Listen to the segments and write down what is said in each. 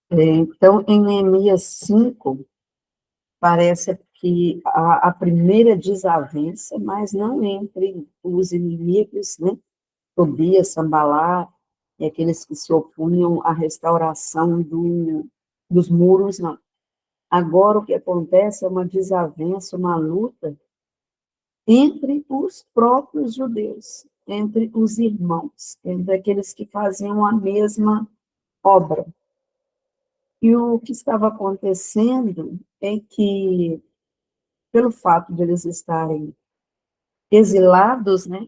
Então, em Neemias 5, parece que a primeira desavença, mas não entre os inimigos, né? Tobias, Sambalá, e aqueles que se opunham à restauração dos muros, não. Agora, o que acontece é uma desavença, uma luta entre os próprios judeus, entre os irmãos, entre aqueles que faziam a mesma obra. E o que estava acontecendo é que, pelo fato de eles estarem exilados, né,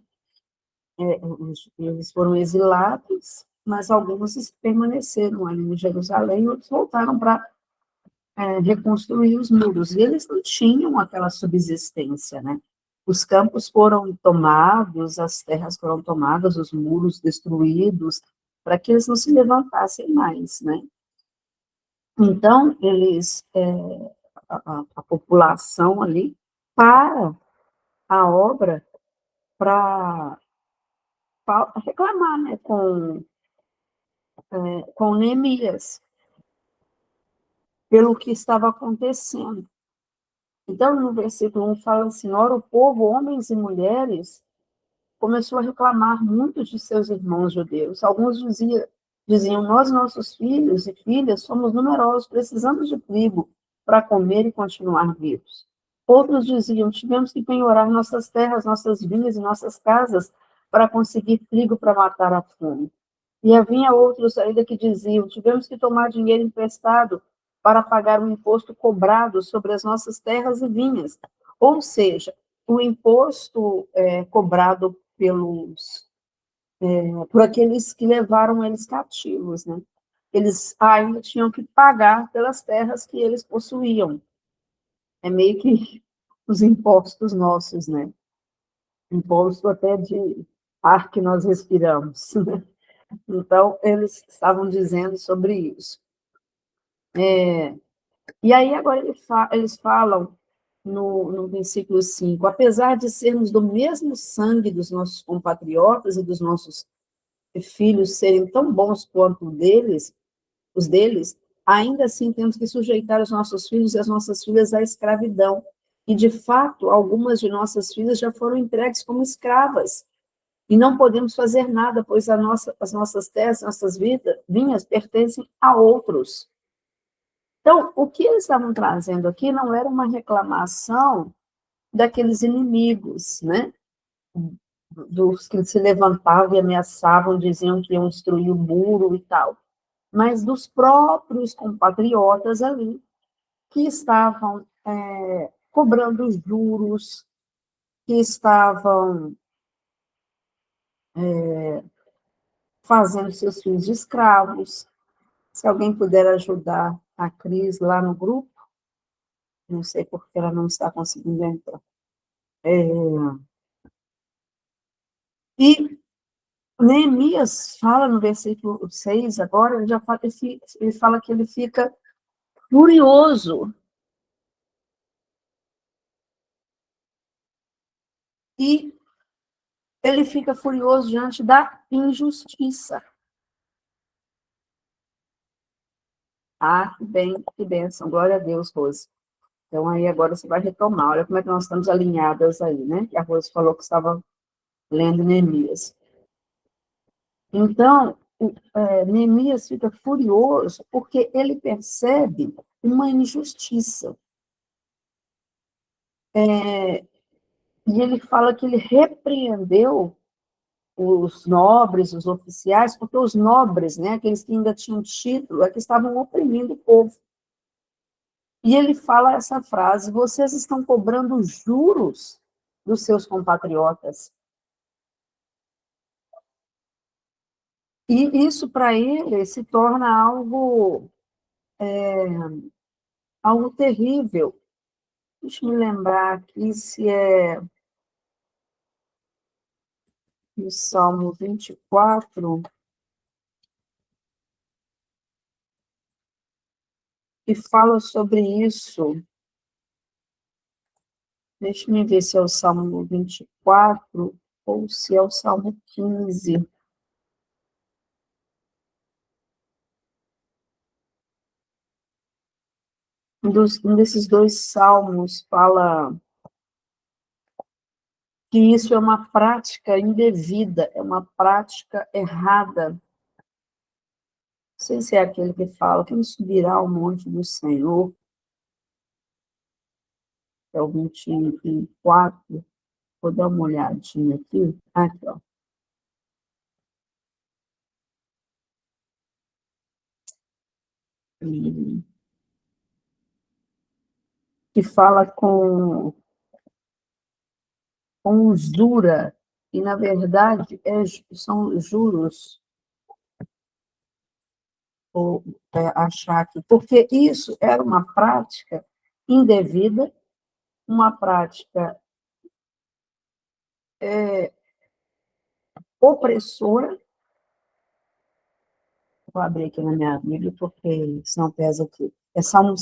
eles foram exilados, mas alguns permaneceram ali em Jerusalém, outros voltaram para reconstruir os muros. E eles não tinham aquela subsistência, né? Os campos foram tomados, as terras foram tomadas, os muros destruídos, para que eles não se levantassem mais, né? Então, a população ali, para a obra para reclamar, né, com Neemias, pelo que estava acontecendo. Então, no versículo 1 fala assim: ora, o povo, homens e mulheres, começou a reclamar muito de seus irmãos judeus. Alguns diziam, nós, nossos filhos e filhas, somos numerosos, precisamos de trigo para comer e continuar vivos. Outros diziam, tivemos que penhorar nossas terras, nossas vinhas e nossas casas para conseguir trigo para matar a fome. E havia outros ainda que diziam, tivemos que tomar dinheiro emprestado para pagar o imposto cobrado sobre as nossas terras e vinhas. Ou seja, o imposto cobrado por aqueles que levaram eles cativos, né? Eles ainda tinham que pagar pelas terras que eles possuíam. É meio que os impostos nossos, né? Imposto até de ar que nós respiramos, né? Então, eles estavam dizendo sobre isso. E aí, agora eles falam no versículo 5, apesar de sermos do mesmo sangue dos nossos compatriotas e dos nossos filhos serem tão bons quanto os deles, ainda assim temos que sujeitar os nossos filhos e as nossas filhas à escravidão. E, de fato, algumas de nossas filhas já foram entregues como escravas. E não podemos fazer nada, pois as nossas terras, nossas vinhas pertencem a outros. Então, o que eles estavam trazendo aqui não era uma reclamação daqueles inimigos, né? Dos que se levantavam e ameaçavam, diziam que iam destruir o muro e tal, mas dos próprios compatriotas ali, que estavam cobrando juros, que estavam fazendo seus filhos de escravos. Se alguém puder ajudar a Cris lá no grupo, não sei porque ela não está conseguindo entrar. E Neemias fala no versículo 6, agora, ele fala que ele fica furioso. E ele fica furioso diante da injustiça. Ah, que bem, que bênção. Glória a Deus, Rose. Então, aí agora você vai retomar. Olha como é que nós estamos alinhadas aí, né? Que a Rose falou que estava lendo Neemias. Então, Neemias fica furioso porque ele percebe uma injustiça. E ele fala que ele repreendeu os nobres, os oficiais, porque os nobres, né, aqueles que ainda tinham título, é que estavam oprimindo o povo. E ele fala essa frase: vocês estão cobrando juros dos seus compatriotas. E isso, para ele, se torna algo terrível. Deixa eu me lembrar aqui se é no Salmo 24, que fala sobre isso. Deixa eu ver se é o Salmo 24 ou se é o Salmo 15. Um desses dois salmos fala que isso é uma prática indevida, é uma prática errada. Não sei se é aquele que fala, quem subirá ao monte do Senhor, é o 24, vou dar uma olhadinha aqui. Aqui, ó. Que fala com usura, e, na verdade, são juros, ou achar que, porque isso era uma prática indevida, uma prática opressora. Vou abrir aqui na minha Bíblia, porque senão pesa aqui. É Salmo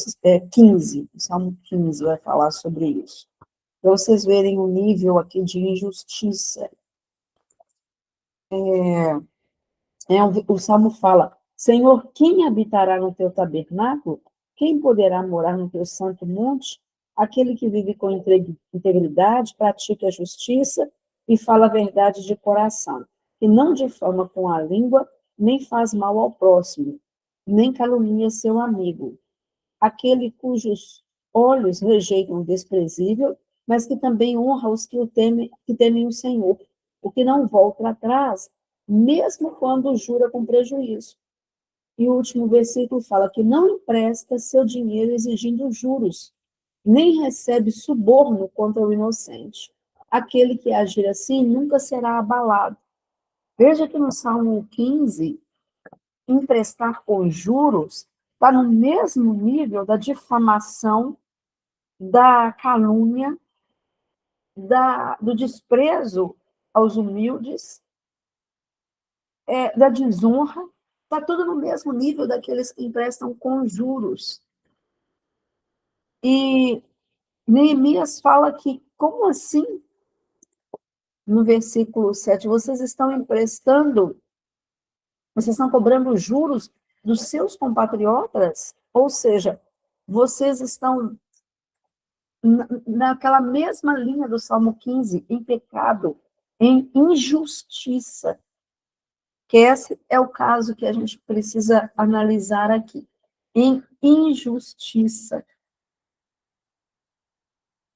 15, Salmo 15 vai falar sobre isso. Para vocês verem o nível aqui de injustiça. O Salmo fala: Senhor, quem habitará no teu tabernáculo? Quem poderá morar no teu santo monte? Aquele que vive com integridade, pratica a justiça e fala a verdade de coração, que não difama com a língua, nem faz mal ao próximo, nem calunia seu amigo. Aquele cujos olhos rejeitam o desprezível, mas que também honra os que temem o Senhor, o que não volta atrás, mesmo quando jura com prejuízo. E o último versículo fala que não empresta seu dinheiro exigindo juros, nem recebe suborno contra o inocente. Aquele que agir assim nunca será abalado. Veja que no Salmo 15, emprestar com juros está no mesmo nível da difamação, da calúnia, do desprezo aos humildes, da desonra, está tudo no mesmo nível daqueles que emprestam com juros. E Neemias fala que, como assim? No versículo 7, vocês estão cobrando juros dos seus compatriotas? Ou seja, vocês estão naquela mesma linha do Salmo 15, em pecado, em injustiça, que esse é o caso que a gente precisa analisar aqui, em injustiça.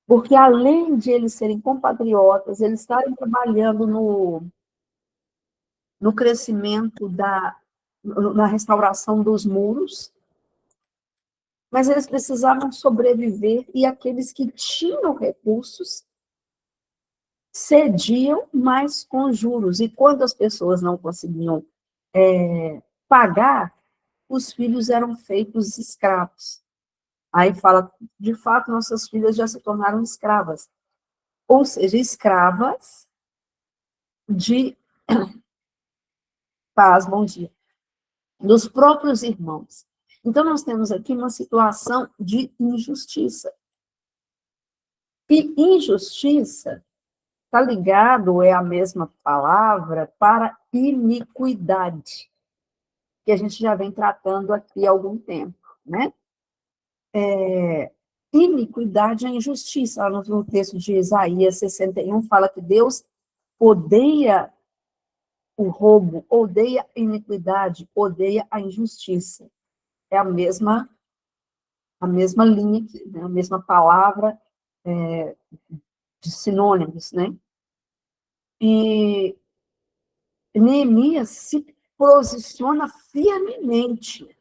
Porque além de eles serem compatriotas, eles estarem trabalhando no crescimento na restauração dos muros, mas eles precisavam sobreviver, e aqueles que tinham recursos cediam mais com juros. E quando as pessoas não conseguiam pagar, os filhos eram feitos escravos. Aí fala, de fato, nossas filhas já se tornaram escravas. Ou seja, escravas de paz, bom dia, dos próprios irmãos. Então, nós temos aqui uma situação de injustiça. E injustiça está ligado, é a mesma palavra, para iniquidade, que a gente já vem tratando aqui há algum tempo, né? Iniquidade é injustiça. Lá no texto de Isaías 61, fala que Deus odeia o roubo, odeia a iniquidade, odeia a injustiça. É a mesma linha, né? A mesma palavra, de sinônimos, né? E Neemias se posiciona firmemente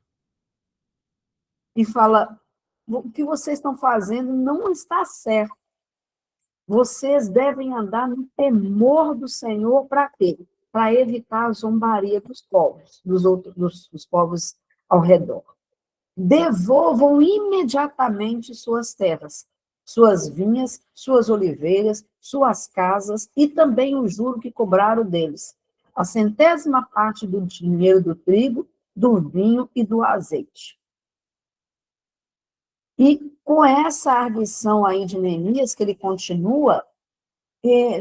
e fala: o que vocês estão fazendo não está certo. Vocês devem andar no temor do Senhor para quê? Para evitar a zombaria dos povos, dos povos ao redor. Devolvam imediatamente suas terras, suas vinhas, suas oliveiras, suas casas e também o juro que cobraram deles, a 100ª parte do dinheiro do trigo, do vinho e do azeite. E com essa arguição aí de Neemias, que ele continua,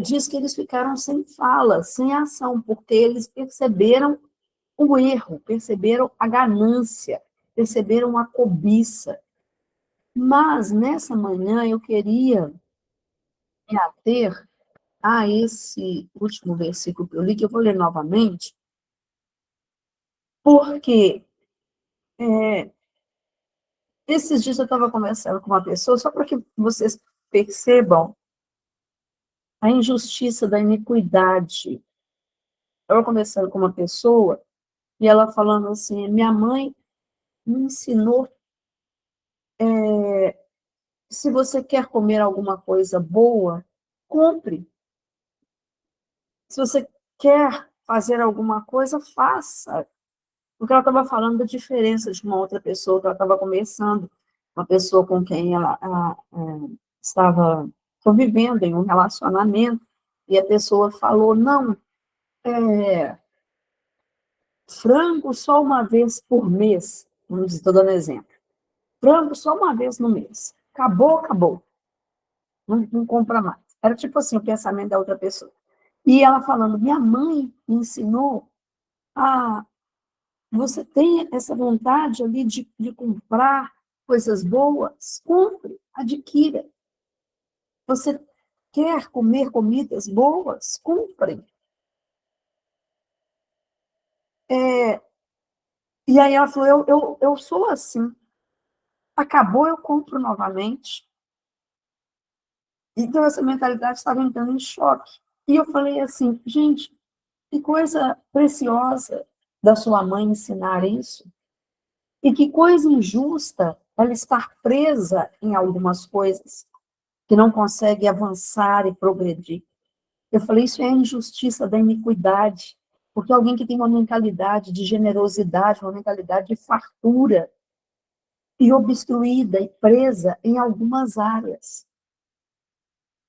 diz que eles ficaram sem fala, sem ação, porque eles perceberam o erro, perceberam a ganância, perceberam a cobiça. Mas, nessa manhã, eu queria me ater a esse último versículo que eu li, que eu vou ler novamente, porque esses dias eu estava conversando com uma pessoa, só para que vocês percebam a injustiça da iniquidade. Eu estava conversando com uma pessoa, e ela falando assim, minha mãe me ensinou, se você quer comer alguma coisa boa, compre. Se você quer fazer alguma coisa, faça. Porque ela estava falando da diferença de uma outra pessoa que ela estava conversando, uma pessoa com quem ela estava convivendo em um relacionamento, e a pessoa falou, não, frango só uma vez por mês, vamos dizer, estou dando exemplo, frango só uma vez no mês, acabou, acabou, não compra mais. Era tipo assim o pensamento da outra pessoa. E ela falando, minha mãe me ensinou a você tem essa vontade ali de comprar coisas boas, compre, adquira. Você quer comer comidas boas, compre. E aí ela falou, eu sou assim. Acabou, eu compro novamente. Então essa mentalidade estava entrando em choque. E eu falei assim, gente, que coisa preciosa da sua mãe ensinar isso. E que coisa injusta ela estar presa em algumas coisas, que não consegue avançar e progredir. Eu falei, isso é a injustiça da iniquidade, porque alguém que tem uma mentalidade de generosidade, uma mentalidade de fartura, e obstruída e presa em algumas áreas.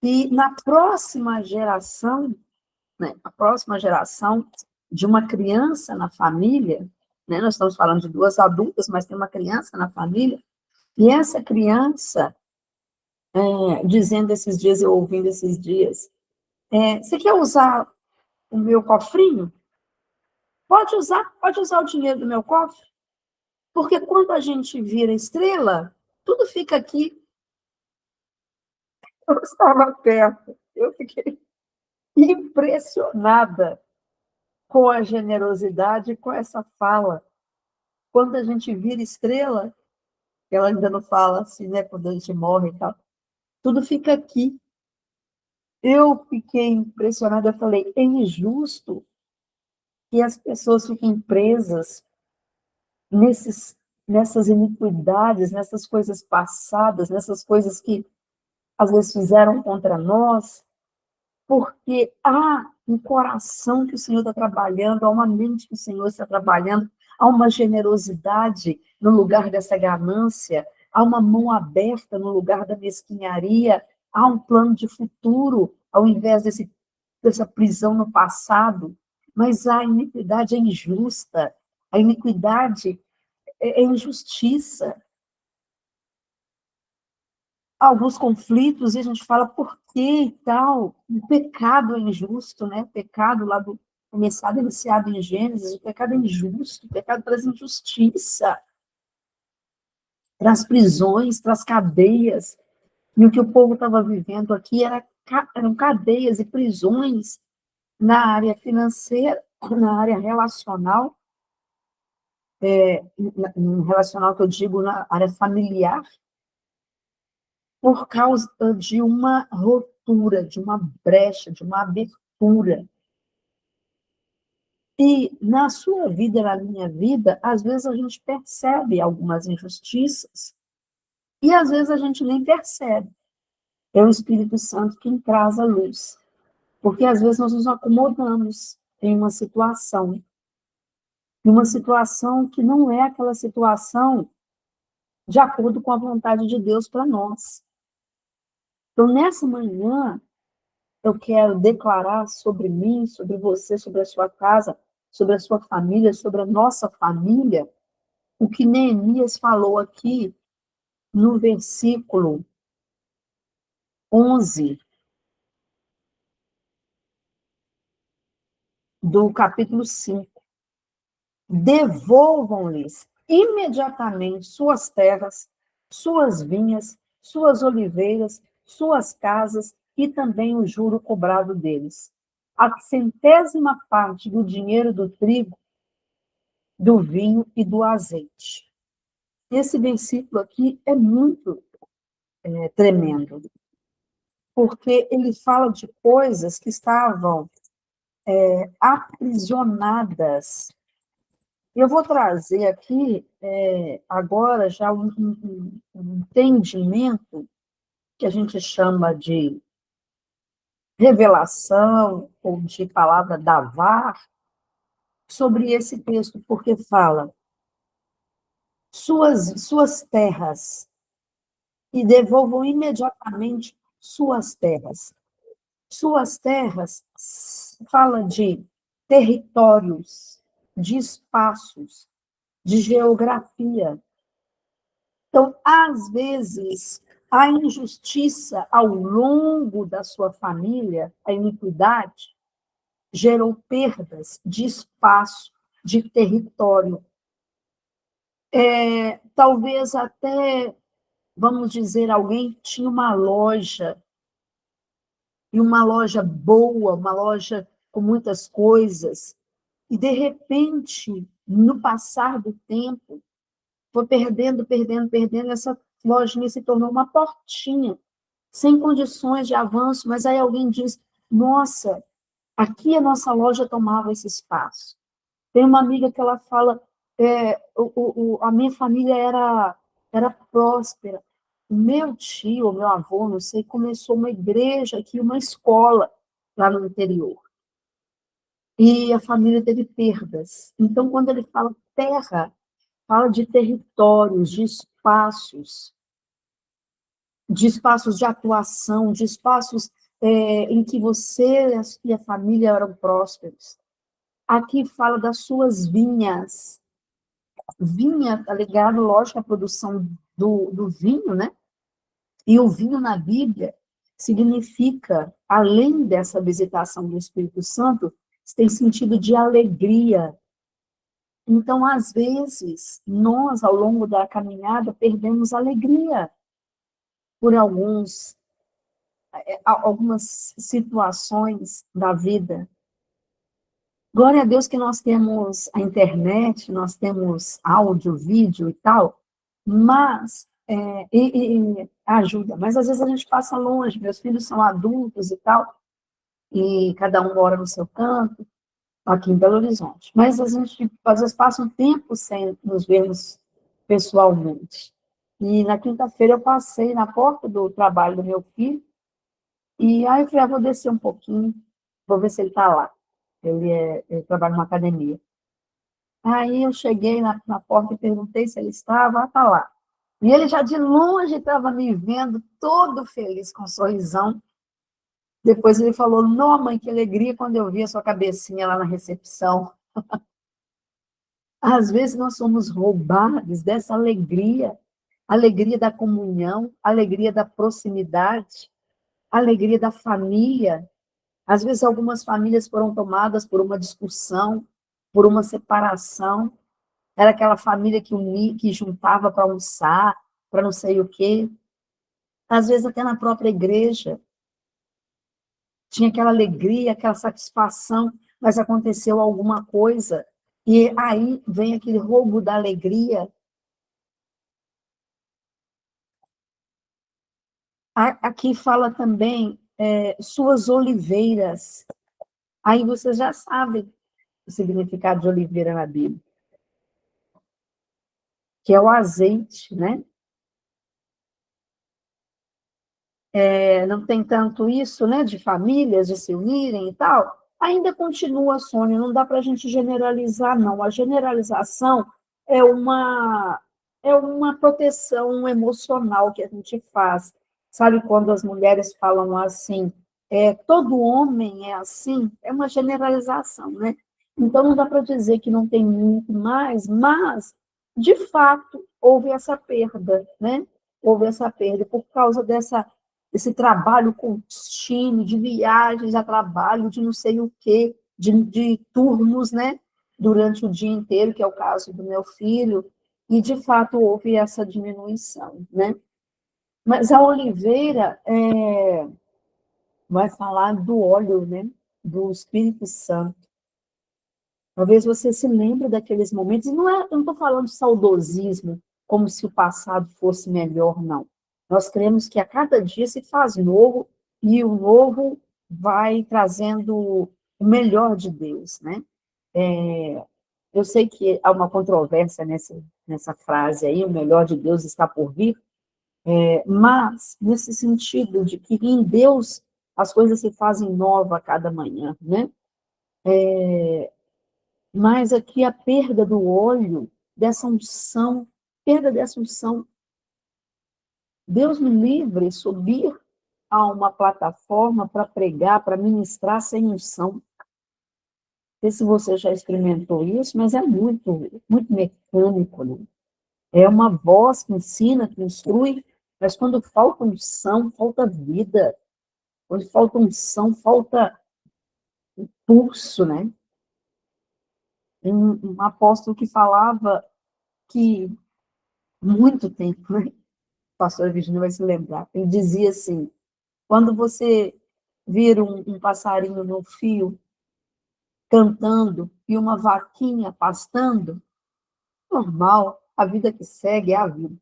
E na próxima geração, né, a próxima geração de uma criança na família, né, nós estamos falando de duas adultas, mas tem uma criança na família, e essa criança, dizendo esses dias, eu ouvindo esses dias, você quer usar o meu cofrinho? Pode usar o dinheiro do meu cofre, porque quando a gente vira estrela, tudo fica aqui. Eu estava perto, eu fiquei impressionada com a generosidade e com essa fala. Quando a gente vira estrela, ela ainda não fala assim, né, quando a gente morre e tal, tudo fica aqui. Eu fiquei impressionada, eu falei, é injusto que as pessoas fiquem presas nessas iniquidades, nessas coisas passadas, nessas coisas que às vezes fizeram contra nós, porque há um coração que o Senhor está trabalhando, há uma mente que o Senhor está trabalhando, há uma generosidade no lugar dessa ganância, há uma mão aberta no lugar da mesquinharia, há um plano de futuro, ao invés dessa prisão no passado, mas a iniquidade é injusta, a iniquidade é injustiça. Alguns conflitos, e a gente fala por que e tal. O pecado é injusto, né? O pecado lá do começado, iniciado em Gênesis, o pecado é injusto, o pecado traz injustiça, traz prisões, traz cadeias. E o que o povo estava vivendo aqui eram cadeias e prisões na área financeira, na área relacional, relacional que eu digo na área familiar, por causa de uma ruptura, de uma brecha, de uma abertura. E na sua vida, na minha vida, às vezes a gente percebe algumas injustiças e às vezes a gente nem percebe. É o Espírito Santo quem traz a luz. Porque às vezes nós nos acomodamos em uma situação que não é aquela situação de acordo com a vontade de Deus para nós. Então, nessa manhã, eu quero declarar sobre mim, sobre você, sobre a sua casa, sobre a sua família, sobre a nossa família, o que Neemias falou aqui no versículo 11 do capítulo 5. Devolvam-lhes imediatamente suas terras suas vinhas, suas oliveiras, suas casas e também o juro cobrado deles. A centésima parte do dinheiro do trigo, do vinho e do azeite. Esse versículo aqui é muito tremendo, porque ele fala de coisas que estavam aprisionadas. Eu vou trazer aqui, agora, já um entendimento que a gente chama de revelação, ou de palavra davar, sobre esse texto, porque fala suas terras, e devolvam imediatamente suas terras. Suas terras fala de territórios, de espaços, de geografia. Então, às vezes, a injustiça ao longo da sua família, a iniquidade, gerou perdas de espaço, de território. Talvez até, vamos dizer, alguém tinha uma loja, e uma loja boa, uma loja com muitas coisas, e, de repente, no passar do tempo, foi perdendo, essa lojinha se tornou uma portinha, sem condições de avanço, mas aí alguém diz, nossa, aqui a nossa loja tomava esse espaço. Tem uma amiga que ela fala, a minha família era próspera. O meu tio, o meu avô, não sei, começou uma igreja aqui, uma escola lá no interior. E a família teve perdas. Então, quando ele fala terra, fala de territórios, de espaços de atuação, de espaços em que você e a família eram prósperos. Aqui fala das suas vinhas. Vinha está ligado, lógico, à produção do vinho, né? E o vinho na Bíblia significa, além dessa visitação do Espírito Santo, tem sentido de alegria. Então, às vezes, nós, ao longo da caminhada, perdemos alegria por algumas situações da vida. Glória a Deus que nós temos a internet, nós temos áudio, vídeo e tal, mas ajuda. Mas às vezes a gente passa longe, meus filhos são adultos e tal, e cada um mora no seu canto, aqui em Belo Horizonte. Mas a gente às vezes passa um tempo sem nos vermos pessoalmente. E na quinta-feira eu passei na porta do trabalho do meu filho, e aí eu falei, vou descer um pouquinho, vou ver se ele está lá. Ele trabalha numa academia. Aí eu cheguei na porta e perguntei se ele estava, tá lá. E ele já de longe estava me vendo, todo feliz, com um sorrisão. Depois ele falou, não, mãe, que alegria quando eu vi a sua cabecinha lá na recepção. Às vezes nós somos roubados dessa alegria, alegria da comunhão, alegria da proximidade, alegria da família. Às vezes algumas famílias foram tomadas por uma discussão, por uma separação. Era aquela família que juntava para almoçar, para não sei o quê. Às vezes até na própria igreja. Tinha aquela alegria, aquela satisfação, mas aconteceu alguma coisa, e aí vem aquele roubo da alegria. Aqui fala também suas oliveiras. Aí vocês já sabem o significado de oliveira na Bíblia, que é o azeite, né? Não tem tanto isso, né, de famílias, de se unirem e tal, ainda continua, Sônia, não dá para a gente generalizar, não. A generalização é uma proteção emocional que a gente faz. Sabe quando as mulheres falam assim, todo homem é assim? É uma generalização, né? Então, não dá para dizer que não tem muito mais, mas, de fato, houve essa perda, né? Houve essa perda por causa desse trabalho contínuo, de viagens a trabalho, de não sei o quê, de turnos, né? Durante o dia inteiro, que é o caso do meu filho. E, de fato, houve essa diminuição, né? Mas a Oliveira vai falar do óleo, né? Do Espírito Santo. Talvez você se lembre daqueles momentos, e eu não estou falando de saudosismo, como se o passado fosse melhor, não. Nós cremos que a cada dia se faz novo, e o novo vai trazendo o melhor de Deus, né? Eu sei que há uma controvérsia nessa frase aí, o melhor de Deus está por vir, mas nesse sentido de que em Deus as coisas se fazem nova a cada manhã, né? Mas aqui a perda do óleo, dessa unção, perda dessa unção. Deus me livre subir a uma plataforma para pregar, para ministrar sem unção. Não sei se você já experimentou isso, mas é muito, muito mecânico, né? É uma voz que ensina, que instrui, mas quando falta unção, falta vida. Quando falta unção, falta pulso, né? Tem um apóstolo que falava que, muito tempo, né? O pastor Virginia vai se lembrar, ele dizia assim, quando você vira um passarinho no fio, cantando, e uma vaquinha pastando, normal, a vida que segue é a vida.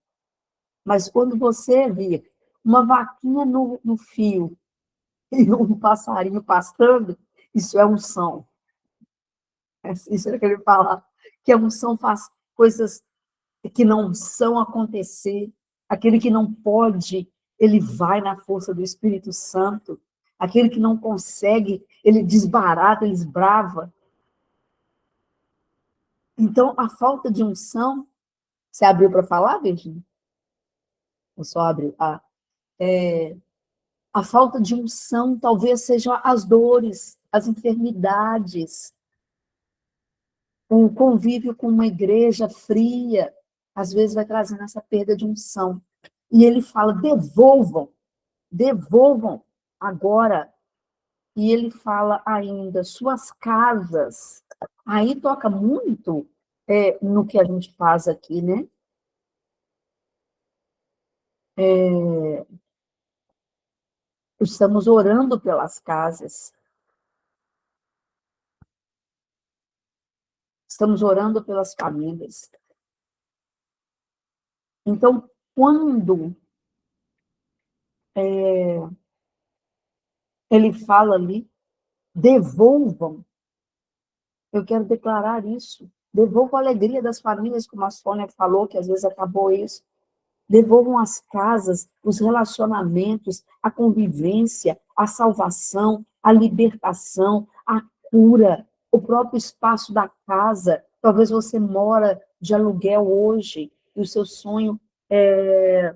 Mas quando você vê uma vaquinha no fio e um passarinho pastando, isso é unção. Isso é que ele fala, que a unção faz coisas que não são acontecer, aquele que não pode, ele vai na força do Espírito Santo, aquele que não consegue, ele desbarata, ele esbrava. Então, a falta de unção, você abriu para falar, Virginia? Ou só abriu? A falta de unção talvez sejam as dores, as enfermidades, o convívio com uma igreja fria, às vezes vai trazendo essa perda de unção. E ele fala, devolvam agora. E ele fala ainda, suas casas. Aí toca muito no que a gente faz aqui, né? Estamos orando pelas casas. Estamos orando pelas famílias. Então, quando ele fala ali, devolvam, eu quero declarar isso. Devolvam a alegria das famílias, como a Sônia falou, que às vezes acabou isso. Devolvam as casas, os relacionamentos, a convivência, a salvação, a libertação, a cura, o próprio espaço da casa. Talvez você mora de aluguel hoje e o seu sonho é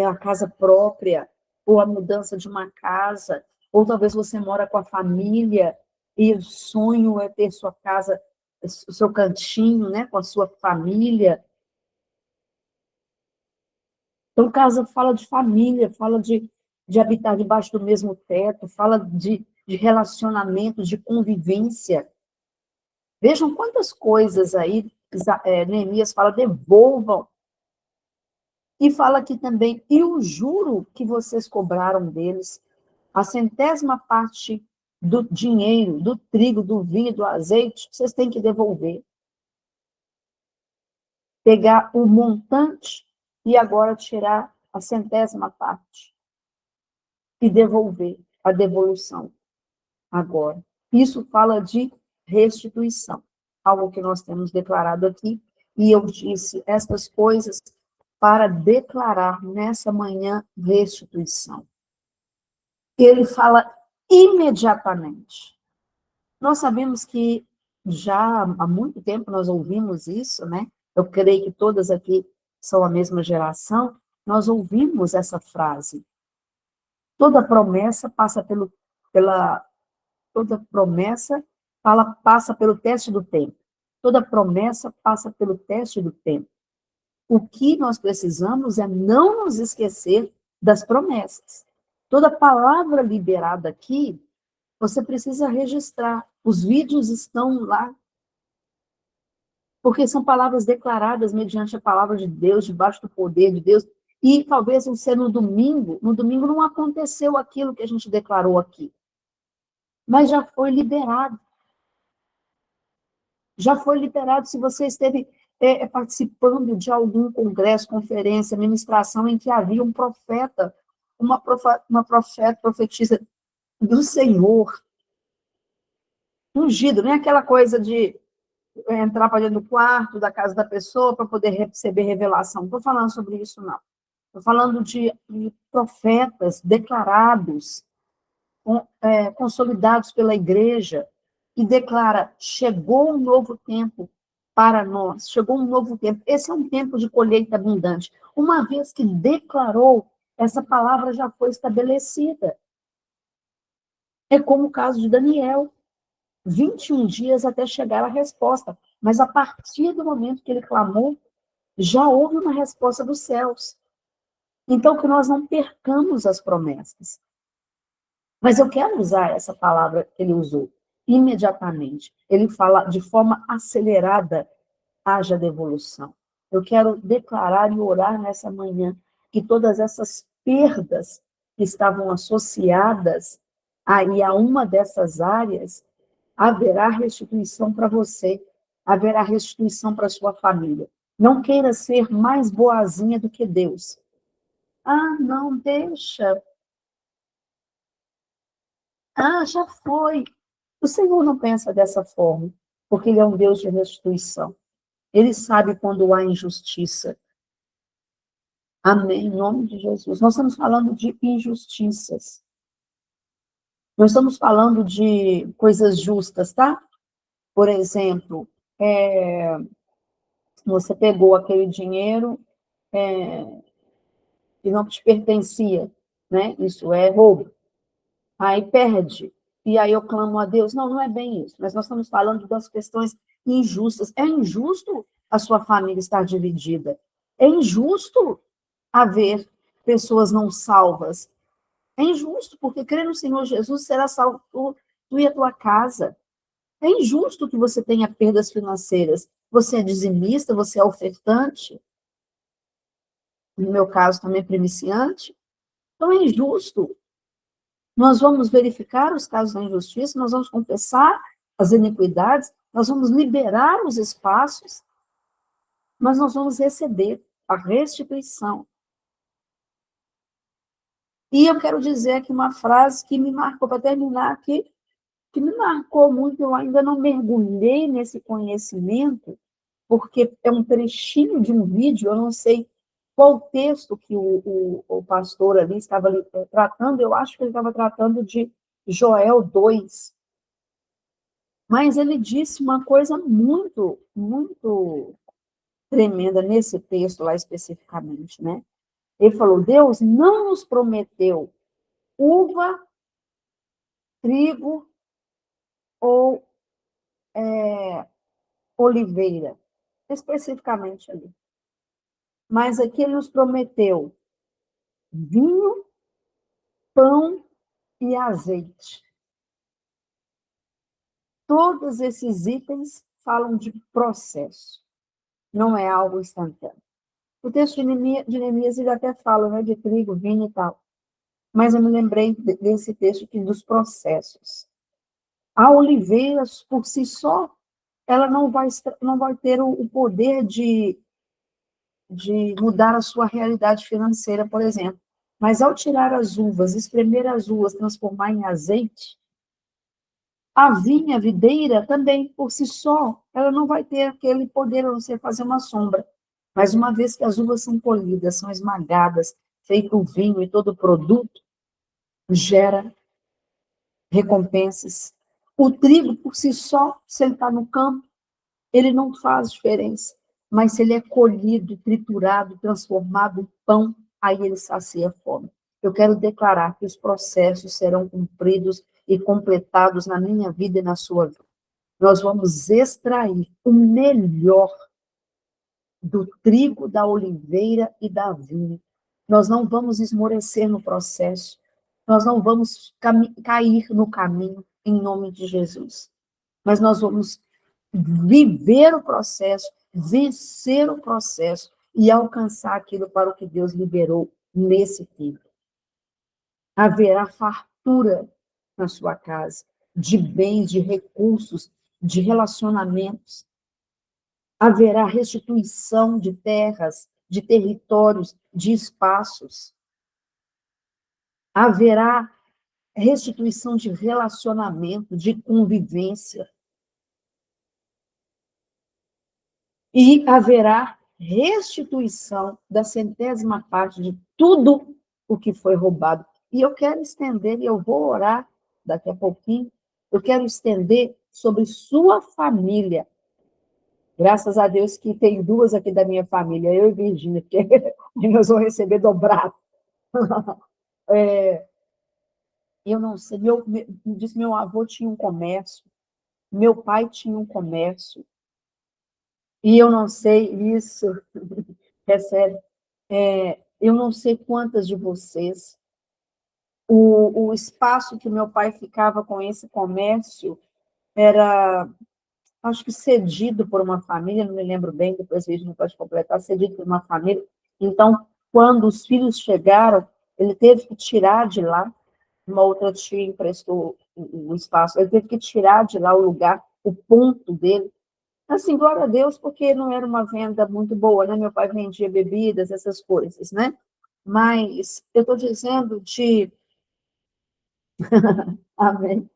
a casa própria, ou a mudança de uma casa, ou talvez você mora com a família e o sonho é ter sua casa, o seu cantinho, né, com a sua família. Então, casa fala de família, fala de habitar debaixo do mesmo teto, fala de relacionamentos, de convivência. Vejam quantas coisas aí, Neemias fala, devolvam. E fala aqui também, e o juro que vocês cobraram deles, a 100ª parte do dinheiro, do trigo, do vinho, do azeite, vocês têm que devolver. Pegar o montante e agora tirar a 100ª parte. E devolver a devolução agora. Isso fala de restituição, algo que nós temos declarado aqui, e eu disse estas coisas para declarar nessa manhã restituição. Ele fala imediatamente. Nós sabemos que já há muito tempo nós ouvimos isso, né? Eu creio que todas aqui são a mesma geração, nós ouvimos essa frase. Toda promessa passa toda promessa passa pelo teste do tempo. Toda promessa passa pelo teste do tempo. O que nós precisamos é não nos esquecer das promessas. Toda palavra liberada aqui, você precisa registrar. Os vídeos estão lá. porque são palavras declaradas mediante a palavra de Deus, debaixo do poder de Deus, e talvez não ser no domingo não aconteceu aquilo que a gente declarou aqui, mas já foi liberado. Se você esteve participando de algum congresso, conferência, ministração em que havia um profeta, uma profeta, profetisa do Senhor, ungido, não é aquela coisa de entrar para dentro do quarto da casa da pessoa para poder receber revelação. Não estou falando sobre isso, não. Estou falando de profetas declarados, consolidados pela igreja, e declara: chegou um novo tempo para nós, chegou um novo tempo. Esse é um tempo de colheita abundante. Uma vez que declarou, essa palavra já foi estabelecida. É como o caso de Daniel. 21 dias até chegar a resposta. Mas a partir do momento que ele clamou, já houve uma resposta dos céus. Então, que nós não percamos as promessas. Mas eu quero usar essa palavra que ele usou, imediatamente. Ele fala de forma acelerada, haja devolução. Eu quero declarar e orar nessa manhã que todas essas perdas que estavam associadas aí a uma dessas áreas, haverá restituição para você, haverá restituição para sua família. Não queira ser mais boazinha do que Deus. Ah, não, deixa. Ah, já foi. O Senhor não pensa dessa forma, porque Ele é um Deus de restituição. Ele sabe quando há injustiça. Amém, em nome de Jesus. Nós estamos falando de injustiças. Nós estamos falando de coisas justas, tá? Por exemplo, você pegou aquele dinheiro que não te pertencia, né? Isso é roubo. Aí perde. E aí eu clamo a Deus. Não, não é bem isso. Mas nós estamos falando das questões injustas. É injusto a sua família estar dividida. É injusto haver pessoas não salvas. É injusto, porque crer no Senhor Jesus será salvo tu e a tua casa. É injusto que você tenha perdas financeiras. Você é dizimista, você é ofertante. No meu caso, também primiciante. Então, é injusto. Nós vamos verificar os casos da injustiça, nós vamos confessar as iniquidades, nós vamos liberar os espaços, mas nós vamos receber a restituição. E eu quero dizer aqui uma frase que me marcou, para terminar aqui, que me marcou muito. Eu ainda não mergulhei nesse conhecimento, porque é um trechinho de um vídeo, eu não sei qual texto que o pastor ali estava ali, tratando. Eu acho que ele estava tratando de Joel 2, mas ele disse uma coisa muito, muito tremenda nesse texto lá especificamente, né? Ele falou: Deus não nos prometeu uva, trigo ou oliveira, especificamente ali. Mas aqui ele nos prometeu vinho, pão e azeite. Todos esses itens falam de processo, não é algo instantâneo. O texto de Neemias ele até fala, né, de trigo, vinho e tal. Mas eu me lembrei desse texto aqui dos processos. A oliveira, por si só, ela não vai ter o poder de mudar a sua realidade financeira, por exemplo. Mas ao tirar as uvas, espremer as uvas, transformar em azeite, a vinha, a videira, também, por si só, ela não vai ter aquele poder, a não ser fazer uma sombra. Mas uma vez que as uvas são colhidas, são esmagadas, feito o vinho e todo o produto, gera recompensas. O trigo, por si só, se ele está no campo, ele não faz diferença. Mas se ele é colhido, triturado, transformado em pão, aí ele sacia a fome. Eu quero declarar que os processos serão cumpridos e completados na minha vida e na sua vida. Nós vamos extrair o melhor do trigo, da oliveira e da vinha. Nós não vamos esmorecer no processo. Nós não vamos cair no caminho, em nome de Jesus. Mas nós vamos viver o processo, vencer o processo e alcançar aquilo para o que Deus liberou nesse tempo. Haverá fartura na sua casa, de bens, de recursos, de relacionamentos. Haverá restituição de terras, de territórios, de espaços. Haverá restituição de relacionamento, de convivência. E haverá restituição da 100ª parte de tudo o que foi roubado. E eu quero estender, e eu vou orar daqui a pouquinho, eu quero estender sobre sua família. Graças a Deus que tem duas aqui da minha família, eu e Virgínia, que nós vamos receber dobrado. Eu não sei, disse meu avô tinha um comércio, meu pai tinha um comércio, e eu não sei isso, é sério, eu não sei quantas de vocês, o espaço que meu pai ficava com esse comércio era, acho que cedido por uma família, não me lembro bem, depois a gente não pode completar, cedido por uma família. Então, quando os filhos chegaram, ele teve que tirar de lá, uma outra tia emprestou o espaço, ele teve que tirar de lá o lugar, o ponto dele. Assim, glória a Deus, porque não era uma venda muito boa, né? Meu pai vendia bebidas, essas coisas, né? Mas eu estou dizendo de... Amém.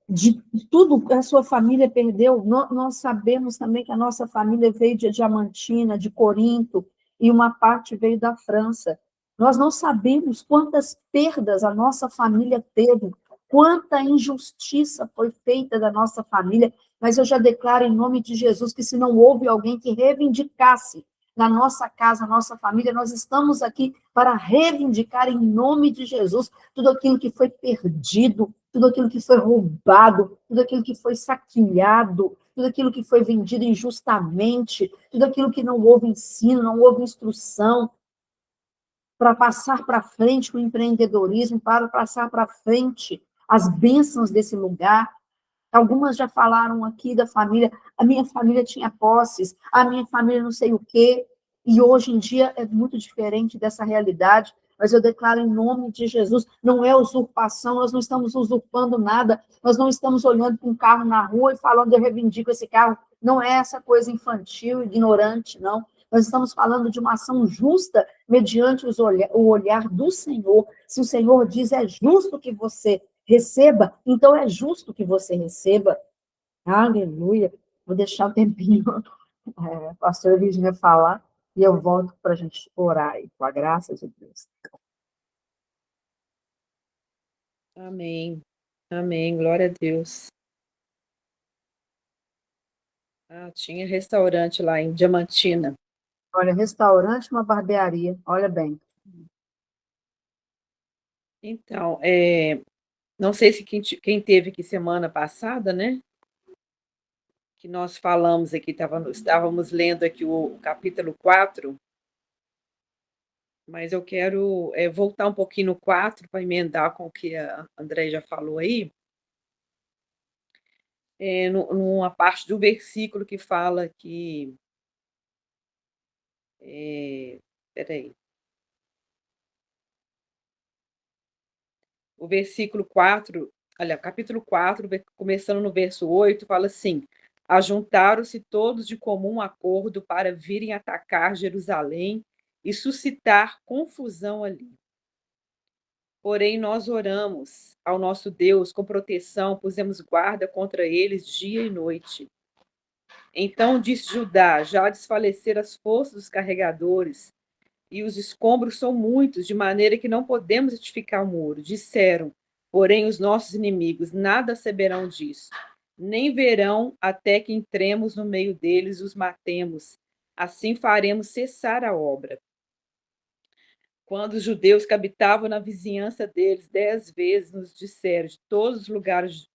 De tudo que a sua família perdeu, nós sabemos também que a nossa família veio de Diamantina, de Corinto, e uma parte veio da França. Nós não sabemos quantas perdas a nossa família teve, quanta injustiça foi feita da nossa família, mas eu já declaro em nome de Jesus que se não houve alguém que reivindicasse na nossa casa, na nossa família, nós estamos aqui para reivindicar em nome de Jesus tudo aquilo que foi perdido, tudo aquilo que foi roubado, tudo aquilo que foi saqueado, tudo aquilo que foi vendido injustamente, tudo aquilo que não houve ensino, não houve instrução, para passar para frente o empreendedorismo, para passar para frente as bênçãos desse lugar. Algumas já falaram aqui da família, a minha família tinha posses, a minha família não sei o quê, e hoje em dia é muito diferente dessa realidade, mas eu declaro em nome de Jesus, não é usurpação, nós não estamos usurpando nada, nós não estamos olhando para um carro na rua e falando, eu reivindico esse carro, não é essa coisa infantil, ignorante, não. Nós estamos falando de uma ação justa mediante o olhar do Senhor. Se o Senhor diz, é justo que você receba, então é justo que você receba. Aleluia. Vou deixar o tempinho, a pastora Virginia falar, e eu volto para a gente orar aí, com a graça de Deus. Amém. Amém. Glória a Deus. Tinha restaurante lá em Diamantina. Olha, restaurante, uma barbearia, olha bem. Então, não sei se quem teve aqui semana passada, né? Que nós falamos aqui, estávamos lendo aqui o capítulo 4, mas eu quero voltar um pouquinho no 4 para emendar com o que a André já falou aí. Numa parte do versículo que fala que. Peraí. O versículo 4, olha, capítulo 4, começando no verso 8, fala assim: ajuntaram-se todos de comum acordo para virem atacar Jerusalém e suscitar confusão ali. Porém, nós oramos ao nosso Deus com proteção, pusemos guarda contra eles dia e noite. Então disse Judá: já desfaleceram as forças dos carregadores, e os escombros são muitos, de maneira que não podemos edificar o muro. Disseram, porém, os nossos inimigos: nada saberão disso, nem verão até que entremos no meio deles e os matemos. Assim faremos cessar a obra. Quando os judeus que habitavam na vizinhança deles 10 vezes nos disseram: de todos os lugares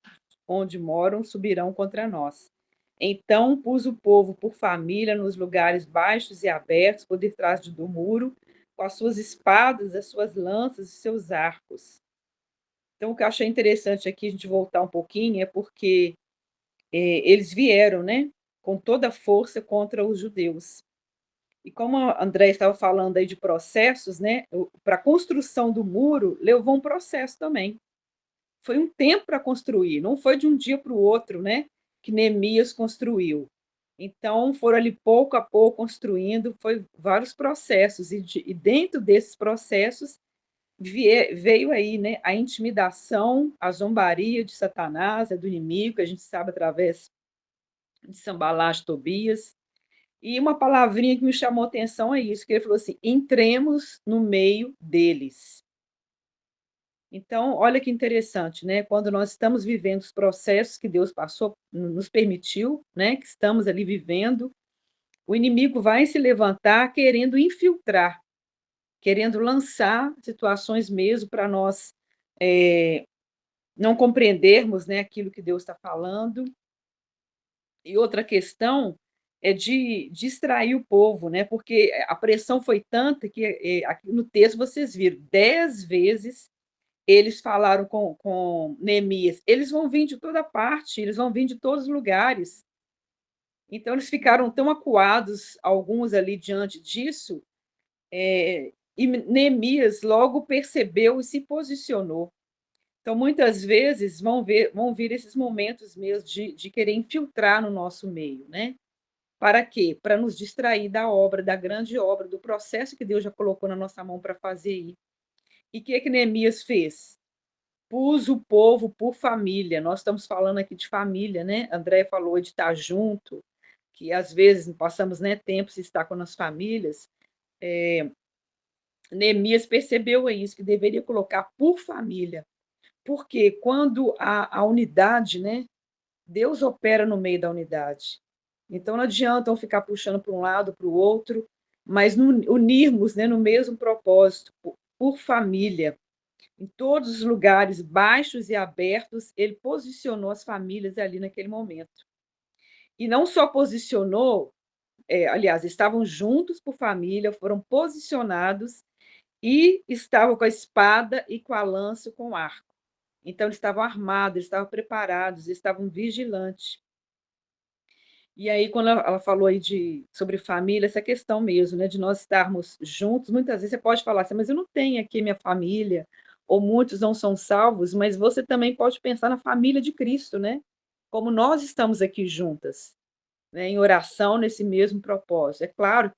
onde moram subirão contra nós. Então pus o povo por família nos lugares baixos e abertos, por detrás do muro, com as suas espadas, as suas lanças e seus arcos. Então, o que eu achei interessante aqui, a gente voltar um pouquinho, é porque eles vieram, né, com toda a força contra os judeus. E como a André estava falando aí de processos, né, para a construção do muro, levou um processo também. Foi um tempo para construir, não foi de um dia para o outro, né, que Neemias construiu. Então, foram ali pouco a pouco construindo, foi vários processos, e dentro desses processos veio aí, né, a intimidação, a zombaria de Satanás, do inimigo, que a gente sabe através de Sambalate, Tobias. E uma palavrinha que me chamou a atenção é isso, que ele falou assim: entremos no meio deles. Então, olha que interessante, né? Quando nós estamos vivendo os processos que Deus passou, nos permitiu, né? Que estamos ali vivendo, o inimigo vai se levantar querendo infiltrar, querendo lançar situações mesmo para nós não compreendermos, né, aquilo que Deus está falando. E outra questão é de distrair o povo, né? Porque a pressão foi tanta que aqui no texto vocês viram 10 vezes eles falaram com Neemias, eles vão vir de toda parte, eles vão vir de todos os lugares. Então, eles ficaram tão acuados, alguns ali diante disso, e Neemias logo percebeu e se posicionou. Então, muitas vezes vão vir esses momentos mesmo de querer infiltrar no nosso meio, né? Para quê? Para nos distrair da obra, da grande obra, do processo que Deus já colocou na nossa mão para fazer aí. E o que Neemias fez? Pus o povo por família. Nós estamos falando aqui de família, né? André falou de estar junto, que às vezes passamos, né, tempo se estar com as famílias. Neemias percebeu isso, que deveria colocar por família. Porque quando a unidade, né? Deus opera no meio da unidade. Então não adianta ficar puxando para um lado, para o outro, mas unirmos, né, no mesmo propósito, por família. Em todos os lugares baixos e abertos, ele posicionou as famílias ali naquele momento. E não só posicionou, aliás, estavam juntos por família, foram posicionados e estavam com a espada e com a lança, com o arco. Então, eles estavam armados, eles estavam preparados, eles estavam vigilantes. E aí, quando ela falou aí sobre família, essa questão mesmo, né, de nós estarmos juntos, muitas vezes você pode falar assim, mas eu não tenho aqui minha família, ou muitos não são salvos, mas você também pode pensar na família de Cristo, né? Como nós estamos aqui juntas, né, em oração nesse mesmo propósito. É claro,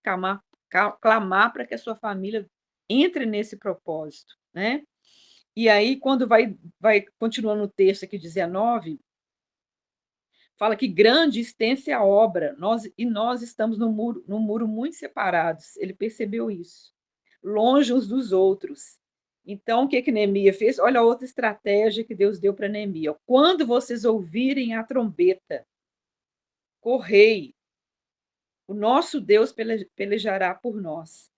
clamar para que a sua família entre nesse propósito, né? E aí, quando vai continuando o texto aqui, 19, fala que grande e extensa é a obra, nós estamos num muro muito separados. Ele percebeu isso, longe uns dos outros. Então, o que Neemias fez? Olha a outra estratégia que Deus deu para Neemias. Quando vocês ouvirem a trombeta, correi, o nosso Deus pelejará por nós.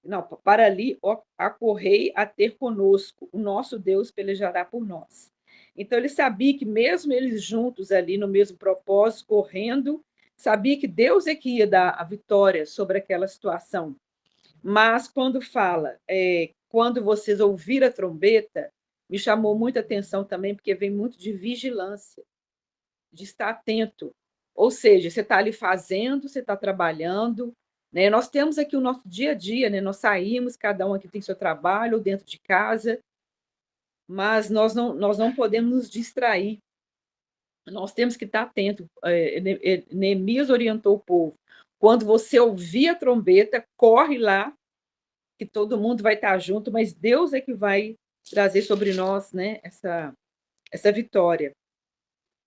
Não, para ali, acorrei a ter conosco, o nosso Deus pelejará por nós. Então, ele sabia que, mesmo eles juntos ali no mesmo propósito, correndo, sabia que Deus é que ia dar a vitória sobre aquela situação. Mas, quando fala, quando vocês ouviram a trombeta, me chamou muita atenção também, porque vem muito de vigilância, de estar atento. Ou seja, você está ali fazendo, você está trabalhando, né? Nós temos aqui o nosso dia a dia, né? Nós saímos, cada um aqui tem seu trabalho dentro de casa, mas nós não podemos nos distrair. Nós temos que estar atento. Neemias orientou o povo. Quando você ouvir a trombeta, corre lá, que todo mundo vai estar junto, mas Deus é que vai trazer sobre nós, né, essa vitória.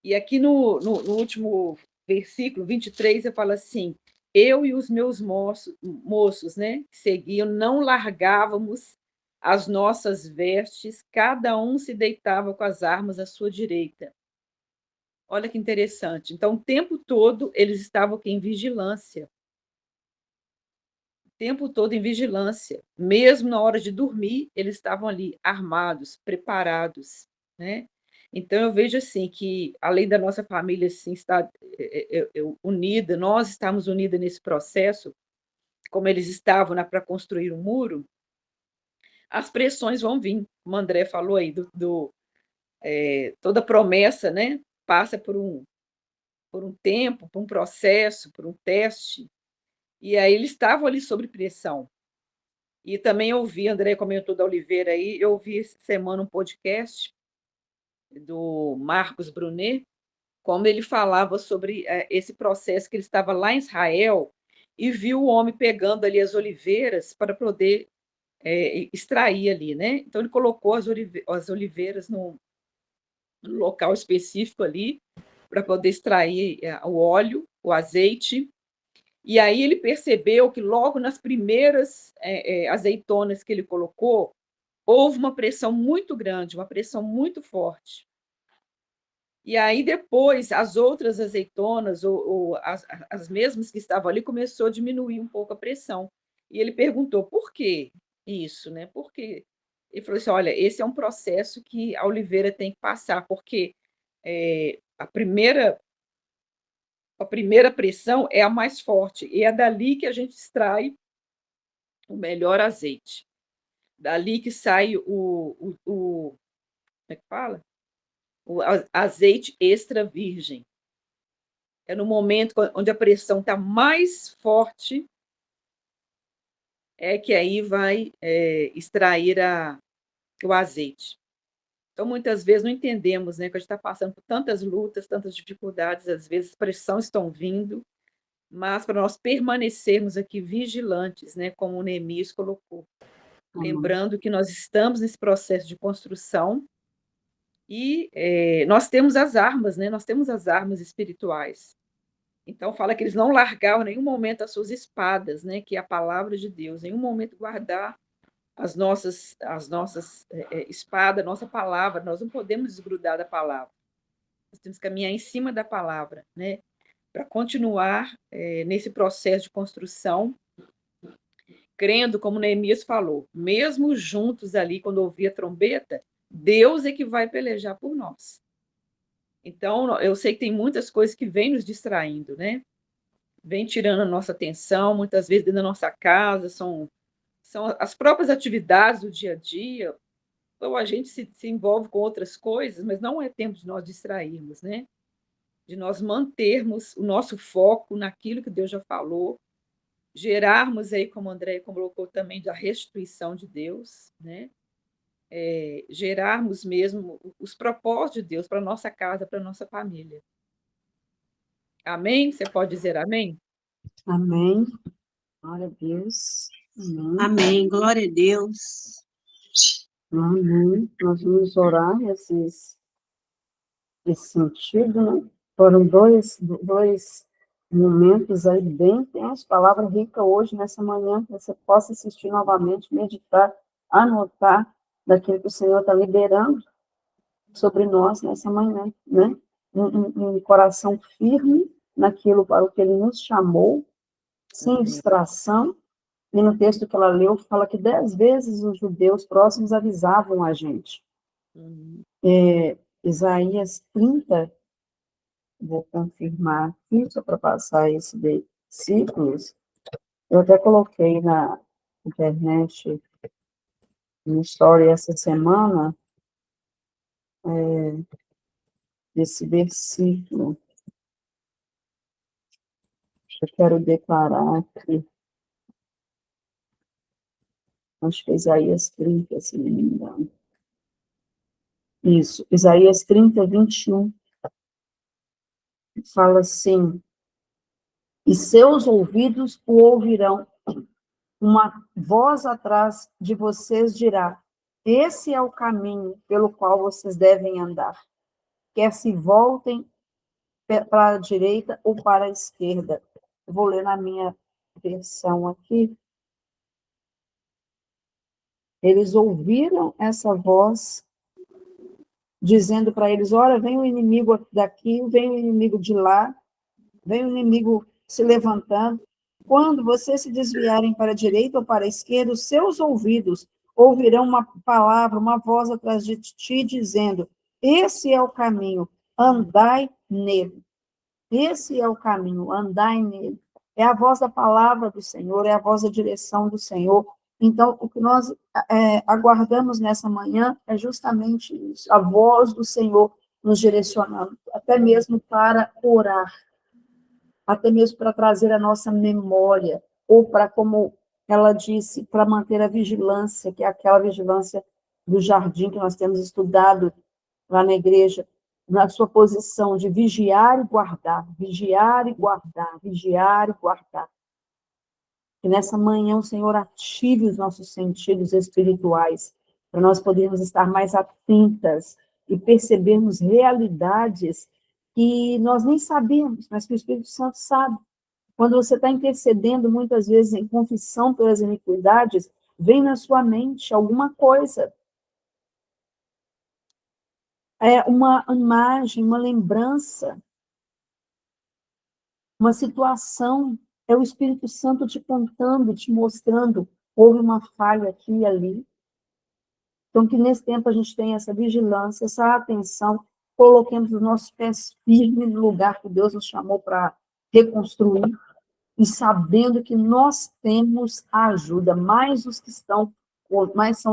E aqui no último versículo, 23, eu falo assim: eu e os meus moços, né, que seguiam, não largávamos as nossas vestes, cada um se deitava com as armas à sua direita. Olha que interessante. Então, o tempo todo eles estavam aqui em vigilância. O tempo todo em vigilância. Mesmo na hora de dormir, eles estavam ali armados, preparados, né? Então, eu vejo assim que, além da nossa família assim, estar unida, nós estamos unidas nesse processo, como eles estavam para construir o muro, as pressões vão vir. Como o André falou aí, toda promessa, né, passa por um tempo, por um processo, por um teste. E aí eles estavam ali sob pressão. E também ouvi, André comentou da Oliveira aí, eu ouvi essa semana um podcast do Marcos Brunet, como ele falava sobre esse processo que ele estava lá em Israel e viu o homem pegando ali as oliveiras para poder extrair ali, né? Então ele colocou as oliveiras num local específico ali para poder extrair o óleo, o azeite. E aí ele percebeu que logo nas primeiras azeitonas que ele colocou, houve uma pressão muito grande, uma pressão muito forte. E aí depois as outras azeitonas, ou as mesmas que estavam ali, começou a diminuir um pouco a pressão. E ele perguntou, por que isso, né? Por quê? Ele falou assim, olha, esse é um processo que a oliveira tem que passar, porque a primeira pressão é a mais forte, e é dali que a gente extrai o melhor azeite. Dali que sai como é que fala? O azeite extra virgem. É no momento onde a pressão está mais forte, é que aí vai extrair o azeite. Então, muitas vezes, não entendemos, né, que a gente está passando por tantas lutas, tantas dificuldades, às vezes pressões estão vindo, mas para nós permanecermos aqui vigilantes, né, como o Neemias colocou, lembrando que nós estamos nesse processo de construção e nós temos as armas, né, nós temos as armas espirituais. Então, fala que eles não largaram em nenhum momento as suas espadas, né, que é a palavra de Deus, em nenhum momento guardar as nossas espadas, nossa palavra, nós não podemos desgrudar da palavra. Nós temos que caminhar em cima da palavra, né, para continuar nesse processo de construção, crendo, como Neemias falou, mesmo juntos ali, quando ouvir a trombeta, Deus é que vai pelejar por nós. Então, eu sei que tem muitas coisas que vêm nos distraindo, né? Vem tirando a nossa atenção, muitas vezes dentro da nossa casa, são as próprias atividades do dia a dia, ou a gente se envolve com outras coisas, mas não é tempo de nós distrairmos, né? De nós mantermos o nosso foco naquilo que Deus já falou, gerarmos aí, como o André colocou também, da restituição de Deus, né? Gerarmos mesmo os propósitos de Deus para a nossa casa, para a nossa família. Amém? Você pode dizer amém? Amém. Glória a Deus. Amém. Amém. Glória a Deus. Amém. Nós vamos orar nesse sentido, né? Foram dois momentos aí bem intensos, palavra rica hoje, nessa manhã, que você possa assistir novamente, meditar, anotar daquilo que o Senhor está liberando sobre nós nessa manhã, né? Um coração firme naquilo para o que Ele nos chamou, sem distração. E no texto que ela leu, fala que 10 vezes os judeus próximos avisavam a gente. Isaías 30, vou confirmar aqui, só para passar esse versículos. Eu até coloquei na internet, no story essa semana, esse versículo. Eu quero declarar aqui. Acho que é Isaías 30, se não me engano. Isso, Isaías 30, 21. Fala assim: e seus ouvidos o ouvirão, uma voz atrás de vocês dirá: esse é o caminho pelo qual vocês devem andar. Quer se voltem para a direita ou para a esquerda. Eu vou ler na minha versão aqui. Eles ouviram essa voz dizendo para eles: olha, vem o inimigo daqui, vem o inimigo de lá, vem o inimigo se levantando. Quando vocês se desviarem para a direita ou para a esquerda, os seus ouvidos ouvirão uma palavra, uma voz atrás de ti, dizendo: esse é o caminho, andai nele. Esse é o caminho, andai nele. É a voz da palavra do Senhor, é a voz da direção do Senhor, Então, o que nós aguardamos nessa manhã é justamente isso, a voz do Senhor nos direcionando, até mesmo para orar, até mesmo para trazer a nossa memória, ou para, como ela disse, para manter a vigilância, que é aquela vigilância do jardim que nós temos estudado lá na igreja, na sua posição de vigiar e guardar, vigiar e guardar, vigiar e guardar. Que nessa manhã o Senhor ative os nossos sentidos espirituais, para nós podermos estar mais atentas e percebermos realidades que nós nem sabemos, mas que o Espírito Santo sabe. Quando você está intercedendo, muitas vezes, em confissão pelas iniquidades, vem na sua mente alguma coisa. É uma imagem, uma lembrança, uma situação. É o Espírito Santo te contando, te mostrando, houve uma falha aqui e ali. Então, que nesse tempo a gente tenha essa vigilância, essa atenção, coloquemos os nossos pés firmes no lugar que Deus nos chamou para reconstruir, e sabendo que nós temos a ajuda, mais são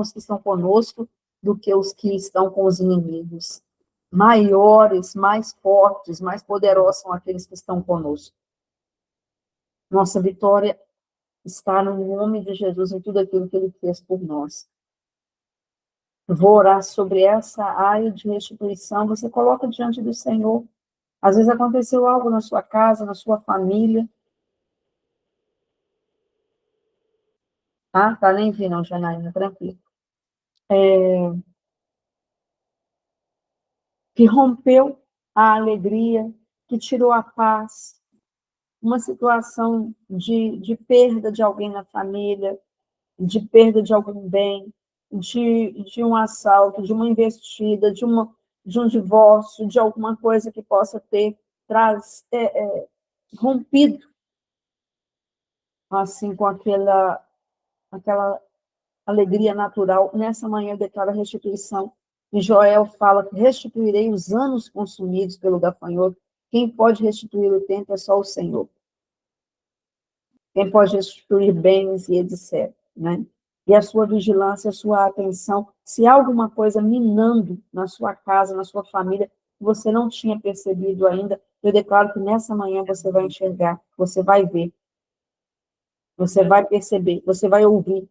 os que estão conosco do que os que estão com os inimigos. Maiores, mais fortes, mais poderosos são aqueles que estão conosco. Nossa vitória está no nome de Jesus, em tudo aquilo que Ele fez por nós. Vou orar sobre essa área de restituição. Você coloca diante do Senhor. Às vezes aconteceu algo na sua casa, na sua família. Tá, nem vi não, Janaína, tranquilo. Que rompeu a alegria, que tirou a paz, uma situação de perda de alguém na família, de perda de algum bem, de um assalto, de uma investida, de um divórcio, de alguma coisa que possa ter rompido, assim, com aquela alegria natural. Nessa manhã eu declaro a restituição. E Joel fala que restituirei os anos consumidos pelo gafanhoto. Quem pode restituir o tempo é só o Senhor. Quem pode restituir bens e etc. Né? E a sua vigilância, a sua atenção, se há alguma coisa minando na sua casa, na sua família, que você não tinha percebido ainda, eu declaro que nessa manhã você vai enxergar, você vai ver, você vai perceber, você vai ouvir.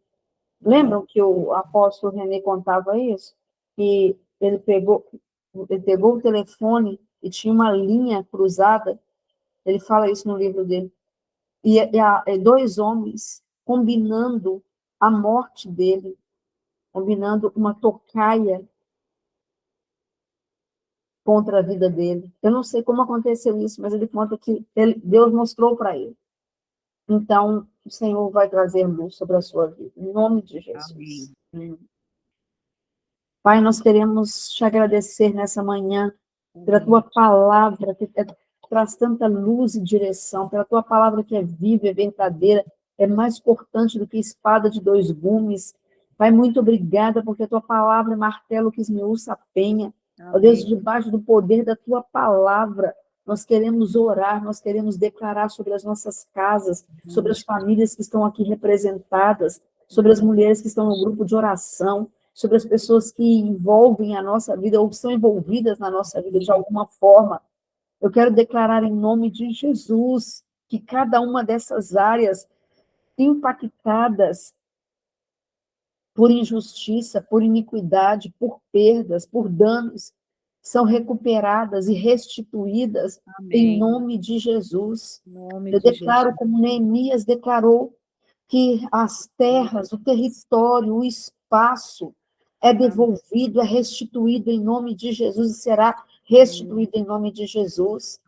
Lembram que o apóstolo René contava isso? Que ele pegou o telefone e tinha uma linha cruzada, ele fala isso no livro dele, e dois homens combinando a morte dele, combinando uma tocaia contra a vida dele. Eu não sei como aconteceu isso, mas ele conta que Deus mostrou para ele. Então, o Senhor vai trazer luz sobre a sua vida, em nome de Jesus. Amém. Pai, nós queremos te agradecer nessa manhã pela tua palavra, que traz tanta luz e direção, pela tua palavra que é viva, é verdadeira, é mais cortante do que espada de dois gumes. Pai, muito obrigada, porque a tua palavra é martelo que esmiuça a penha. Ó Deus, debaixo do poder da tua palavra, nós queremos orar, nós queremos declarar sobre as nossas casas, sobre as famílias que estão aqui representadas, sobre as mulheres que estão no grupo de oração, sobre as pessoas que envolvem a nossa vida ou que são envolvidas na nossa vida de alguma forma. Eu quero declarar em nome de Jesus que cada uma dessas áreas impactadas por injustiça, por iniquidade, por perdas, por danos, são recuperadas e restituídas em nome de Jesus. Eu declaro, como Neemias declarou, que as terras, o território, o espaço é devolvido, é restituído em nome de Jesus e será restituído em nome de Jesus.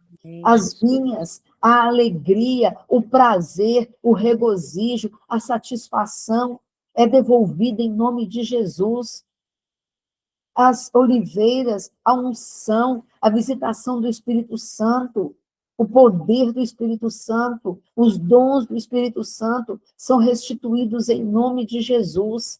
As vinhas, a alegria, o prazer, o regozijo, a satisfação é devolvida em nome de Jesus. As oliveiras, a unção, a visitação do Espírito Santo, o poder do Espírito Santo, os dons do Espírito Santo são restituídos em nome de Jesus.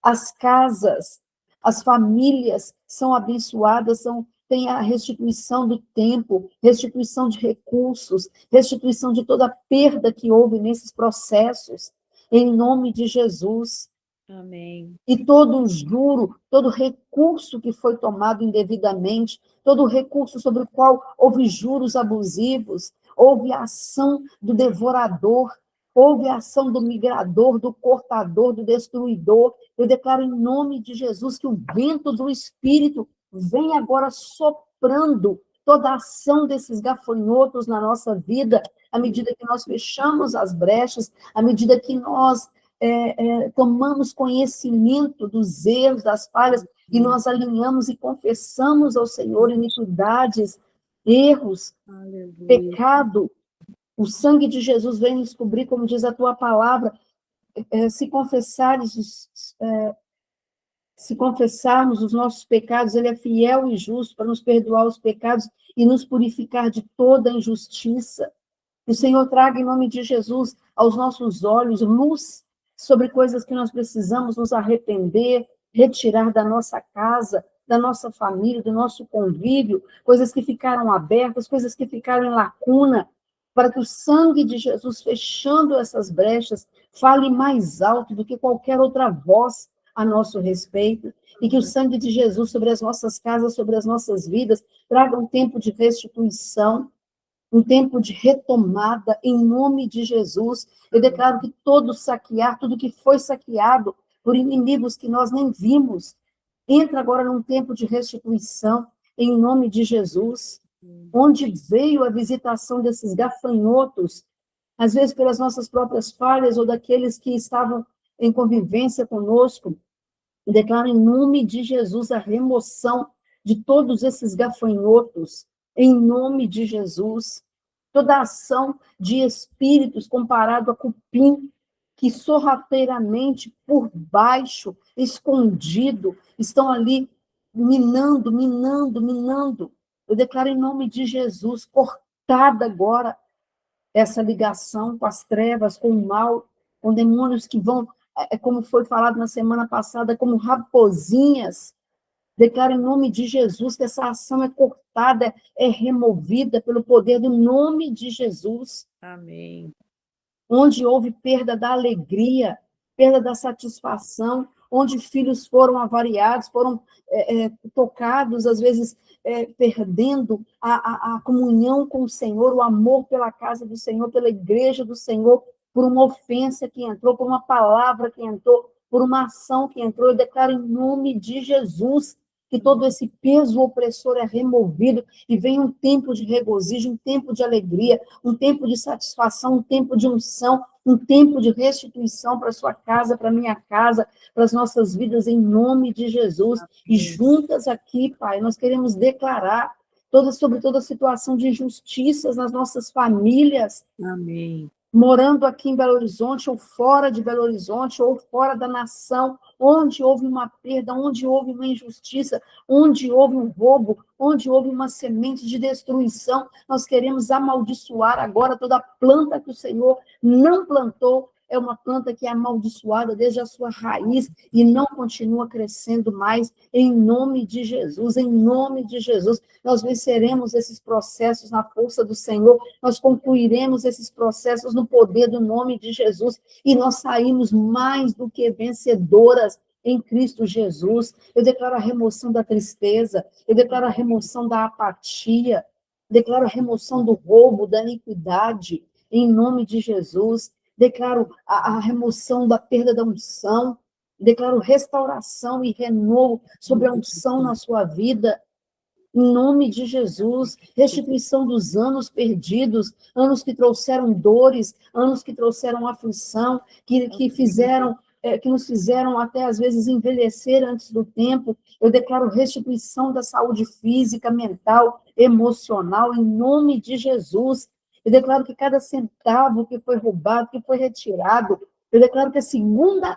As casas, as famílias são abençoadas, tem a restituição do tempo, restituição de recursos, restituição de toda a perda que houve nesses processos. em nome de Jesus. Amém. E todo juro, todo recurso que foi tomado indevidamente, todo recurso sobre o qual houve juros abusivos, houve a ação do devorador, houve a ação do migrador, do cortador, do destruidor. Eu declaro em nome de Jesus que o vento do Espírito vem agora soprando toda a ação desses gafanhotos na nossa vida, à medida que nós fechamos as brechas, à medida que nós tomamos conhecimento dos erros, das falhas, e nós alinhamos e confessamos ao Senhor iniquidades, erros, Aleluia. pecado. O sangue de Jesus vem nos cobrir, como diz a tua palavra, se confessarmos os nossos pecados, ele é fiel e justo para nos perdoar os pecados e nos purificar de toda injustiça. Que o Senhor traga, em nome de Jesus, aos nossos olhos luz sobre coisas que nós precisamos nos arrepender, retirar da nossa casa, da nossa família, do nosso convívio, coisas que ficaram abertas, coisas que ficaram em lacuna, para que o sangue de Jesus, fechando essas brechas, fale mais alto do que qualquer outra voz a nosso respeito, e que o sangue de Jesus sobre as nossas casas, sobre as nossas vidas, traga um tempo de restituição, um tempo de retomada, em nome de Jesus. Eu declaro que todo saquear, tudo que foi saqueado por inimigos que nós nem vimos, entra agora num tempo de restituição, em nome de Jesus. Onde veio a visitação desses gafanhotos, às vezes pelas nossas próprias falhas, ou daqueles que estavam em convivência conosco, eu declaro em nome de Jesus a remoção de todos esses gafanhotos, em nome de Jesus. Toda ação de espíritos comparado a cupim, que sorrateiramente, por baixo, escondido, estão ali minando, minando, minando. Eu declaro em nome de Jesus, cortada agora essa ligação com as trevas, com o mal, com demônios que vão, como foi falado na semana passada, como raposinhas. Declaro em nome de Jesus que essa ação é cortada, é removida pelo poder do nome de Jesus. Amém. Onde houve perda da alegria, perda da satisfação, onde filhos foram avariados, foram tocados, às vezes perdendo a comunhão com o Senhor, o amor pela casa do Senhor, pela igreja do Senhor, por uma ofensa que entrou, por uma palavra que entrou, por uma ação que entrou. Eu declaro em nome de Jesus que todo esse peso opressor é removido e vem um tempo de regozijo, um tempo de alegria, um tempo de satisfação, um tempo de unção, um tempo de restituição para a sua casa, para a minha casa, para as nossas vidas, em nome de Jesus. E juntas aqui, Pai, nós queremos declarar sobre toda a situação de injustiças nas nossas famílias. Amém. Morando aqui em Belo Horizonte, ou fora de Belo Horizonte, ou fora da nação, onde houve uma perda, onde houve uma injustiça, onde houve um roubo, onde houve uma semente de destruição, nós queremos amaldiçoar agora toda planta que o Senhor não plantou. É uma planta que é amaldiçoada desde a sua raiz e não continua crescendo mais, em nome de Jesus, em nome de Jesus. Nós venceremos esses processos na força do Senhor, nós concluiremos esses processos no poder do nome de Jesus, e nós saímos mais do que vencedoras em Cristo Jesus. Eu declaro a remoção da tristeza, eu declaro a remoção da apatia, declaro a remoção do roubo, da iniquidade, em nome de Jesus. Declaro a remoção da perda da unção, declaro restauração e renovo sobre a unção na sua vida, em nome de Jesus. Restituição dos anos perdidos, anos que trouxeram dores, anos que trouxeram aflição, que nos fizeram até às vezes envelhecer antes do tempo. Eu declaro restituição da saúde física, mental, emocional, em nome de Jesus. Eu declaro que cada centavo que foi roubado, que foi retirado, eu declaro que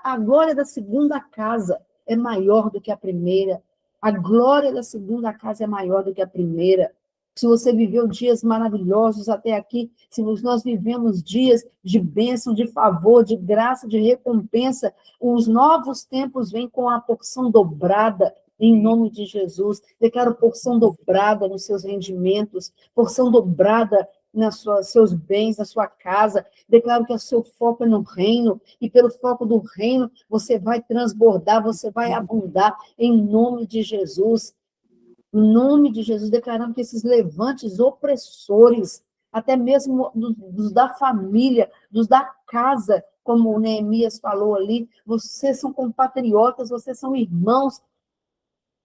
a glória da segunda casa é maior do que a primeira. A glória da segunda casa é maior do que a primeira. Se você viveu dias maravilhosos até aqui, se nós vivemos dias de bênção, de favor, de graça, de recompensa, os novos tempos vêm com a porção dobrada, em nome de Jesus. Declaro porção dobrada nos seus rendimentos, porção dobrada seus bens, na sua casa. Declaro que o seu foco é no reino, e pelo foco do reino, você vai transbordar, você vai abundar, em nome de Jesus. Em nome de Jesus, declarando que esses levantes opressores, até mesmo dos da família, dos da casa, como o Neemias falou ali, vocês são compatriotas, vocês são irmãos.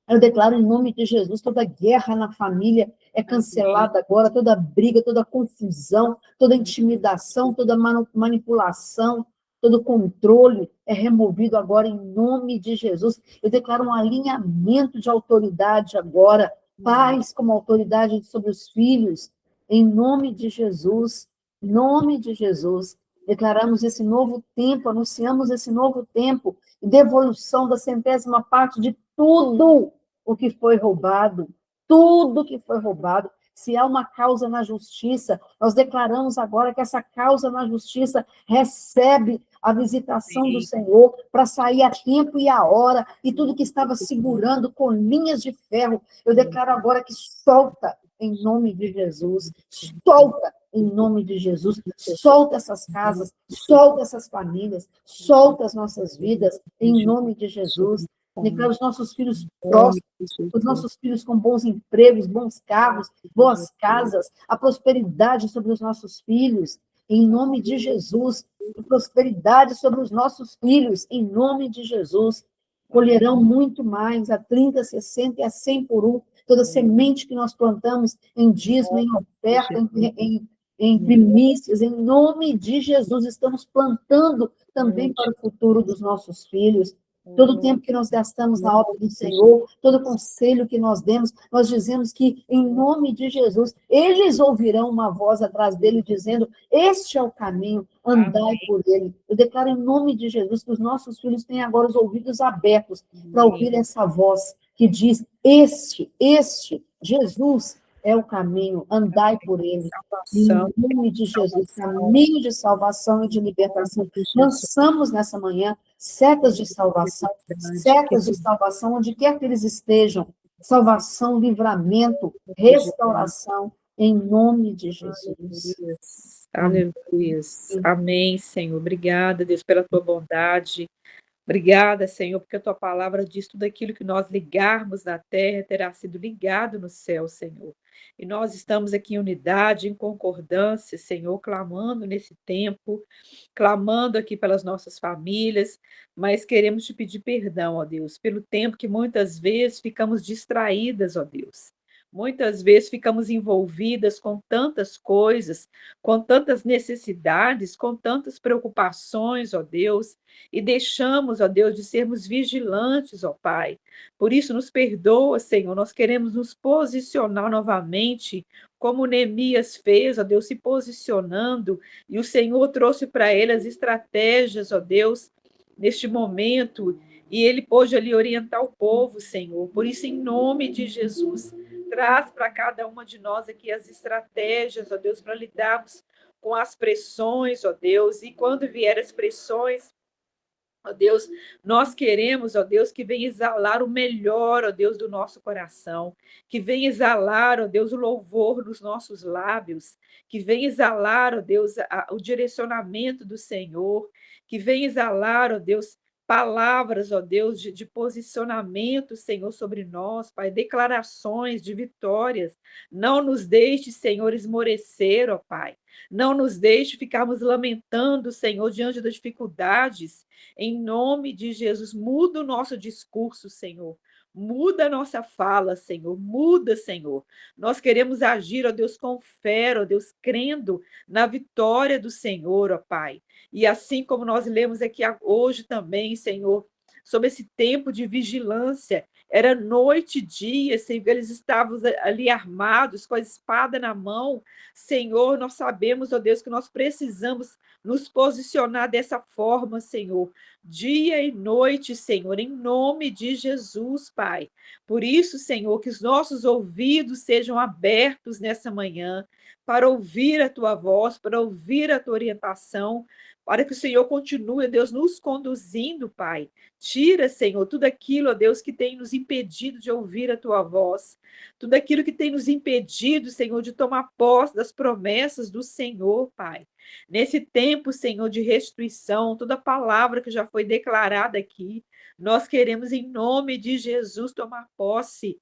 Eu declaro em nome de Jesus, toda guerra na família é cancelada agora, toda briga, toda confusão, toda intimidação, toda manipulação, todo controle é removido agora em nome de Jesus. Eu declaro um alinhamento de autoridade agora, pais como autoridade sobre os filhos, em nome de Jesus, em nome de Jesus. Declaramos esse novo tempo, anunciamos esse novo tempo, devolução da 100ª parte de tudo o que foi roubado, tudo que foi roubado. Se há uma causa na justiça, nós declaramos agora que essa causa na justiça recebe a visitação do Senhor para sair a tempo e a hora, e tudo que estava segurando com linhas de ferro, eu declaro agora que solta em nome de Jesus, solta em nome de Jesus, solta essas casas, solta essas famílias, solta as nossas vidas, em nome de Jesus. Declaro os nossos filhos prósperos, os nossos filhos com bons empregos, bons carros, boas casas, a prosperidade sobre os nossos filhos, em nome de Jesus, a prosperidade sobre os nossos filhos, em nome de Jesus. Colherão muito mais, a 30, 60 e a 100 por um, toda semente que nós plantamos em dízimo, em oferta, em primícias, em nome de Jesus, estamos plantando também para o futuro dos nossos filhos. Todo o tempo que nós gastamos na obra do Senhor, todo conselho que nós demos, nós dizemos que, em nome de Jesus, eles ouvirão uma voz atrás dele dizendo, este é o caminho, andai por ele. Eu declaro em nome de Jesus que os nossos filhos têm agora os ouvidos abertos para ouvir essa voz que diz, Jesus é o caminho, andai por ele. Em nome de Jesus, caminho de salvação e de libertação. Lançamos nessa manhã setas de salvação onde quer que eles estejam. Salvação, livramento, restauração, em nome de Jesus. Aleluia. Amém, Senhor. Obrigada, Deus, pela tua bondade. Obrigada, Senhor, porque a tua palavra diz tudo aquilo que nós ligarmos na terra terá sido ligado no céu, Senhor. E nós estamos aqui em unidade, em concordância, Senhor, clamando nesse tempo, clamando aqui pelas nossas famílias, mas queremos te pedir perdão, ó Deus, pelo tempo que muitas vezes ficamos distraídas, ó Deus. Muitas vezes ficamos envolvidas com tantas coisas, com tantas necessidades, com tantas preocupações, ó Deus, e deixamos, ó Deus, de sermos vigilantes, ó Pai. Por isso, nos perdoa, Senhor, nós queremos nos posicionar novamente, como Neemias fez, ó Deus, se posicionando, e o Senhor trouxe para ele as estratégias, ó Deus, neste momento, e ele pôde ali orientar o povo, Senhor. Por isso, em nome de Jesus, traz para cada uma de nós aqui as estratégias, ó Deus, para lidarmos com as pressões, ó Deus, e quando vier as pressões, ó Deus, nós queremos, ó Deus, que venha exalar o melhor, ó Deus, do nosso coração, que venha exalar, ó Deus, o louvor nos nossos lábios, que venha exalar, ó Deus, o direcionamento do Senhor, que venha exalar, ó Deus, palavras, ó Deus, de posicionamento, Senhor, sobre nós, Pai, declarações de vitórias. Não nos deixe, Senhor, esmorecer, ó Pai. Não nos deixe ficarmos lamentando, Senhor, diante das dificuldades. Em nome de Jesus, muda o nosso discurso, Senhor. Muda a nossa fala, Senhor. Muda, Senhor. Nós queremos agir, ó Deus, com fé, ó Deus, crendo na vitória do Senhor, ó Pai. E assim como nós lemos aqui hoje também, Senhor, sobre esse tempo de vigilância, era noite e dia, Senhor, eles estavam ali armados, com a espada na mão. Senhor, nós sabemos, ó Deus, que nós precisamos nos posicionar dessa forma, Senhor, dia e noite, Senhor, em nome de Jesus, Pai. Por isso, Senhor, que os nossos ouvidos sejam abertos nessa manhã para ouvir a tua voz, para ouvir a tua orientação, para que o Senhor continue, Deus, nos conduzindo, Pai. Tira, Senhor, tudo aquilo, ó Deus, que tem nos impedido de ouvir a tua voz, tudo aquilo que tem nos impedido, Senhor, de tomar posse das promessas do Senhor, Pai. Nesse tempo, Senhor, de restituição, toda palavra que já foi declarada aqui, nós queremos, em nome de Jesus, tomar posse,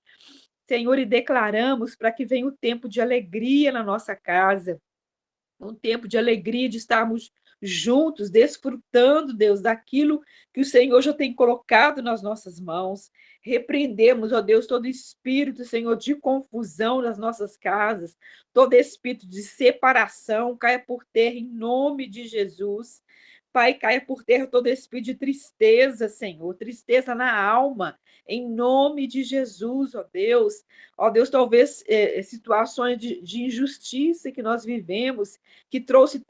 Senhor, e declaramos para que venha o tempo de alegria na nossa casa, um tempo de alegria de estarmos juntos, desfrutando, Deus, daquilo que o Senhor já tem colocado nas nossas mãos. Repreendemos, ó Deus, todo espírito, Senhor, de confusão nas nossas casas, todo espírito de separação, caia por terra em nome de Jesus. Pai, caia por terra todo espírito de tristeza, Senhor, tristeza na alma, em nome de Jesus, ó Deus. Ó Deus, talvez situações de injustiça que nós vivemos, que trouxe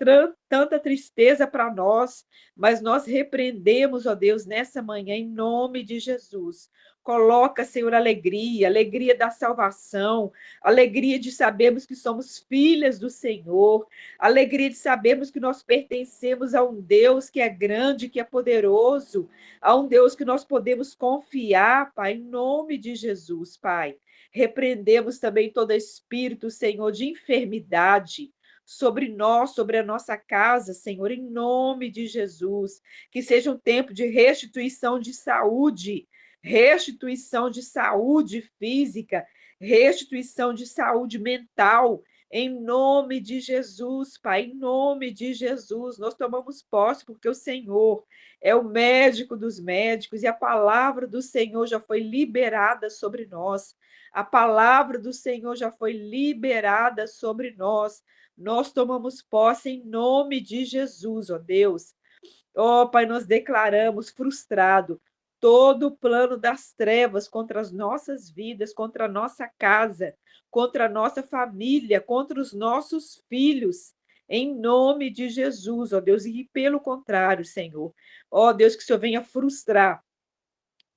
tanta tristeza para nós, mas nós repreendemos, ó Deus, nessa manhã, em nome de Jesus. Coloca, Senhor, alegria, alegria da salvação, alegria de sabermos que somos filhas do Senhor, alegria de sabermos que nós pertencemos a um Deus que é grande, que é poderoso, a um Deus que nós podemos confiar, Pai, em nome de Jesus, Pai. Repreendemos também todo espírito, Senhor, de enfermidade sobre nós, sobre a nossa casa, Senhor, em nome de Jesus. Que seja um tempo de restituição de saúde física, restituição de saúde mental, em nome de Jesus, Pai, em nome de Jesus. Nós tomamos posse porque o Senhor é o médico dos médicos e a palavra do Senhor já foi liberada sobre nós. A palavra do Senhor já foi liberada sobre nós. Nós tomamos posse em nome de Jesus, ó Deus. Ó Pai, nós declaramos frustrado todo o plano das trevas contra as nossas vidas, contra a nossa casa, contra a nossa família, contra os nossos filhos. Em nome de Jesus, ó Deus, e pelo contrário, Senhor. Ó Deus, que o Senhor venha frustrar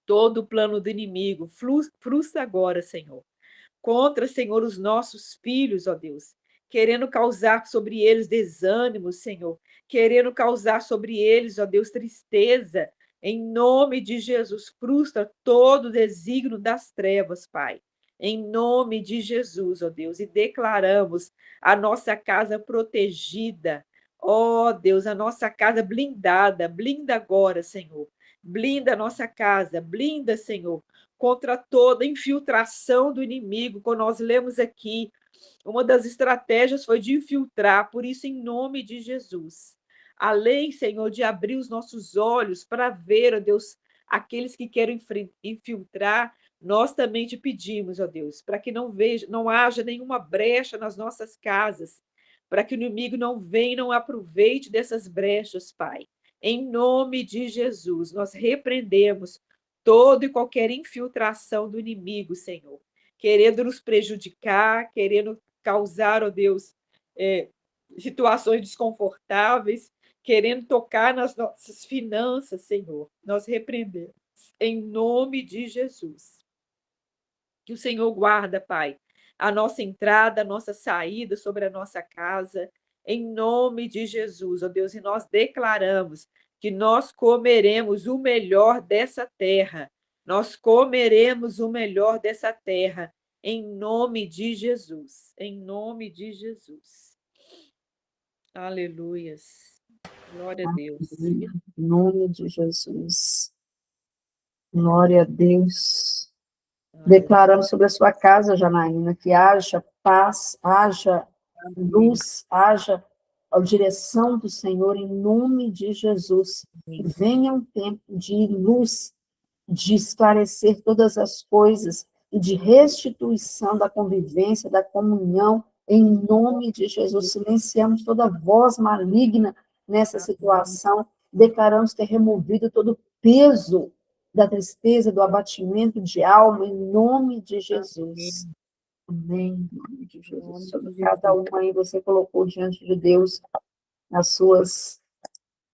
todo o plano do inimigo. Frustra agora, Senhor. Contra, Senhor, os nossos filhos, ó Deus, querendo causar sobre eles desânimo, Senhor, querendo causar sobre eles, ó Deus, tristeza. Em nome de Jesus, frustra todo o desígnio das trevas, Pai. Em nome de Jesus, ó Deus, e declaramos a nossa casa protegida. Ó Deus, a nossa casa blindada. Blinda agora, Senhor. Blinda a nossa casa. Blinda, Senhor, contra toda infiltração do inimigo. Quando nós lemos aqui, uma das estratégias foi de infiltrar, por isso, em nome de Jesus. Além, Senhor, de abrir os nossos olhos para ver, ó Deus, aqueles que querem infiltrar, nós também te pedimos, ó Deus, para que não haja nenhuma brecha nas nossas casas, para que o inimigo não venha e não aproveite dessas brechas, Pai. Em nome de Jesus, nós repreendemos toda e qualquer infiltração do inimigo, Senhor, querendo nos prejudicar, querendo causar, ó Deus, situações desconfortáveis, querendo tocar nas nossas finanças, Senhor. Nós repreendemos em nome de Jesus. Que o Senhor guarda, Pai, a nossa entrada, a nossa saída sobre a nossa casa, em nome de Jesus, ó Deus, e nós declaramos que nós comeremos o melhor dessa terra. Nós comeremos o melhor dessa terra, em nome de Jesus. Em nome de Jesus. Aleluias. Glória a Deus. Em nome de Jesus. Glória a Deus. Declaramos sobre a sua casa, Janaína, que haja paz, haja luz, haja a direção do Senhor em nome de Jesus. Que venha um tempo de luz, de esclarecer todas as coisas e de restituição da convivência, da comunhão, em nome de Jesus. Silenciamos toda voz maligna nessa situação, declaramos ter removido todo o peso da tristeza, do abatimento de alma, em nome de Jesus. Amém. Em nome de Jesus. Sobre cada uma aí, você colocou diante de Deus as suas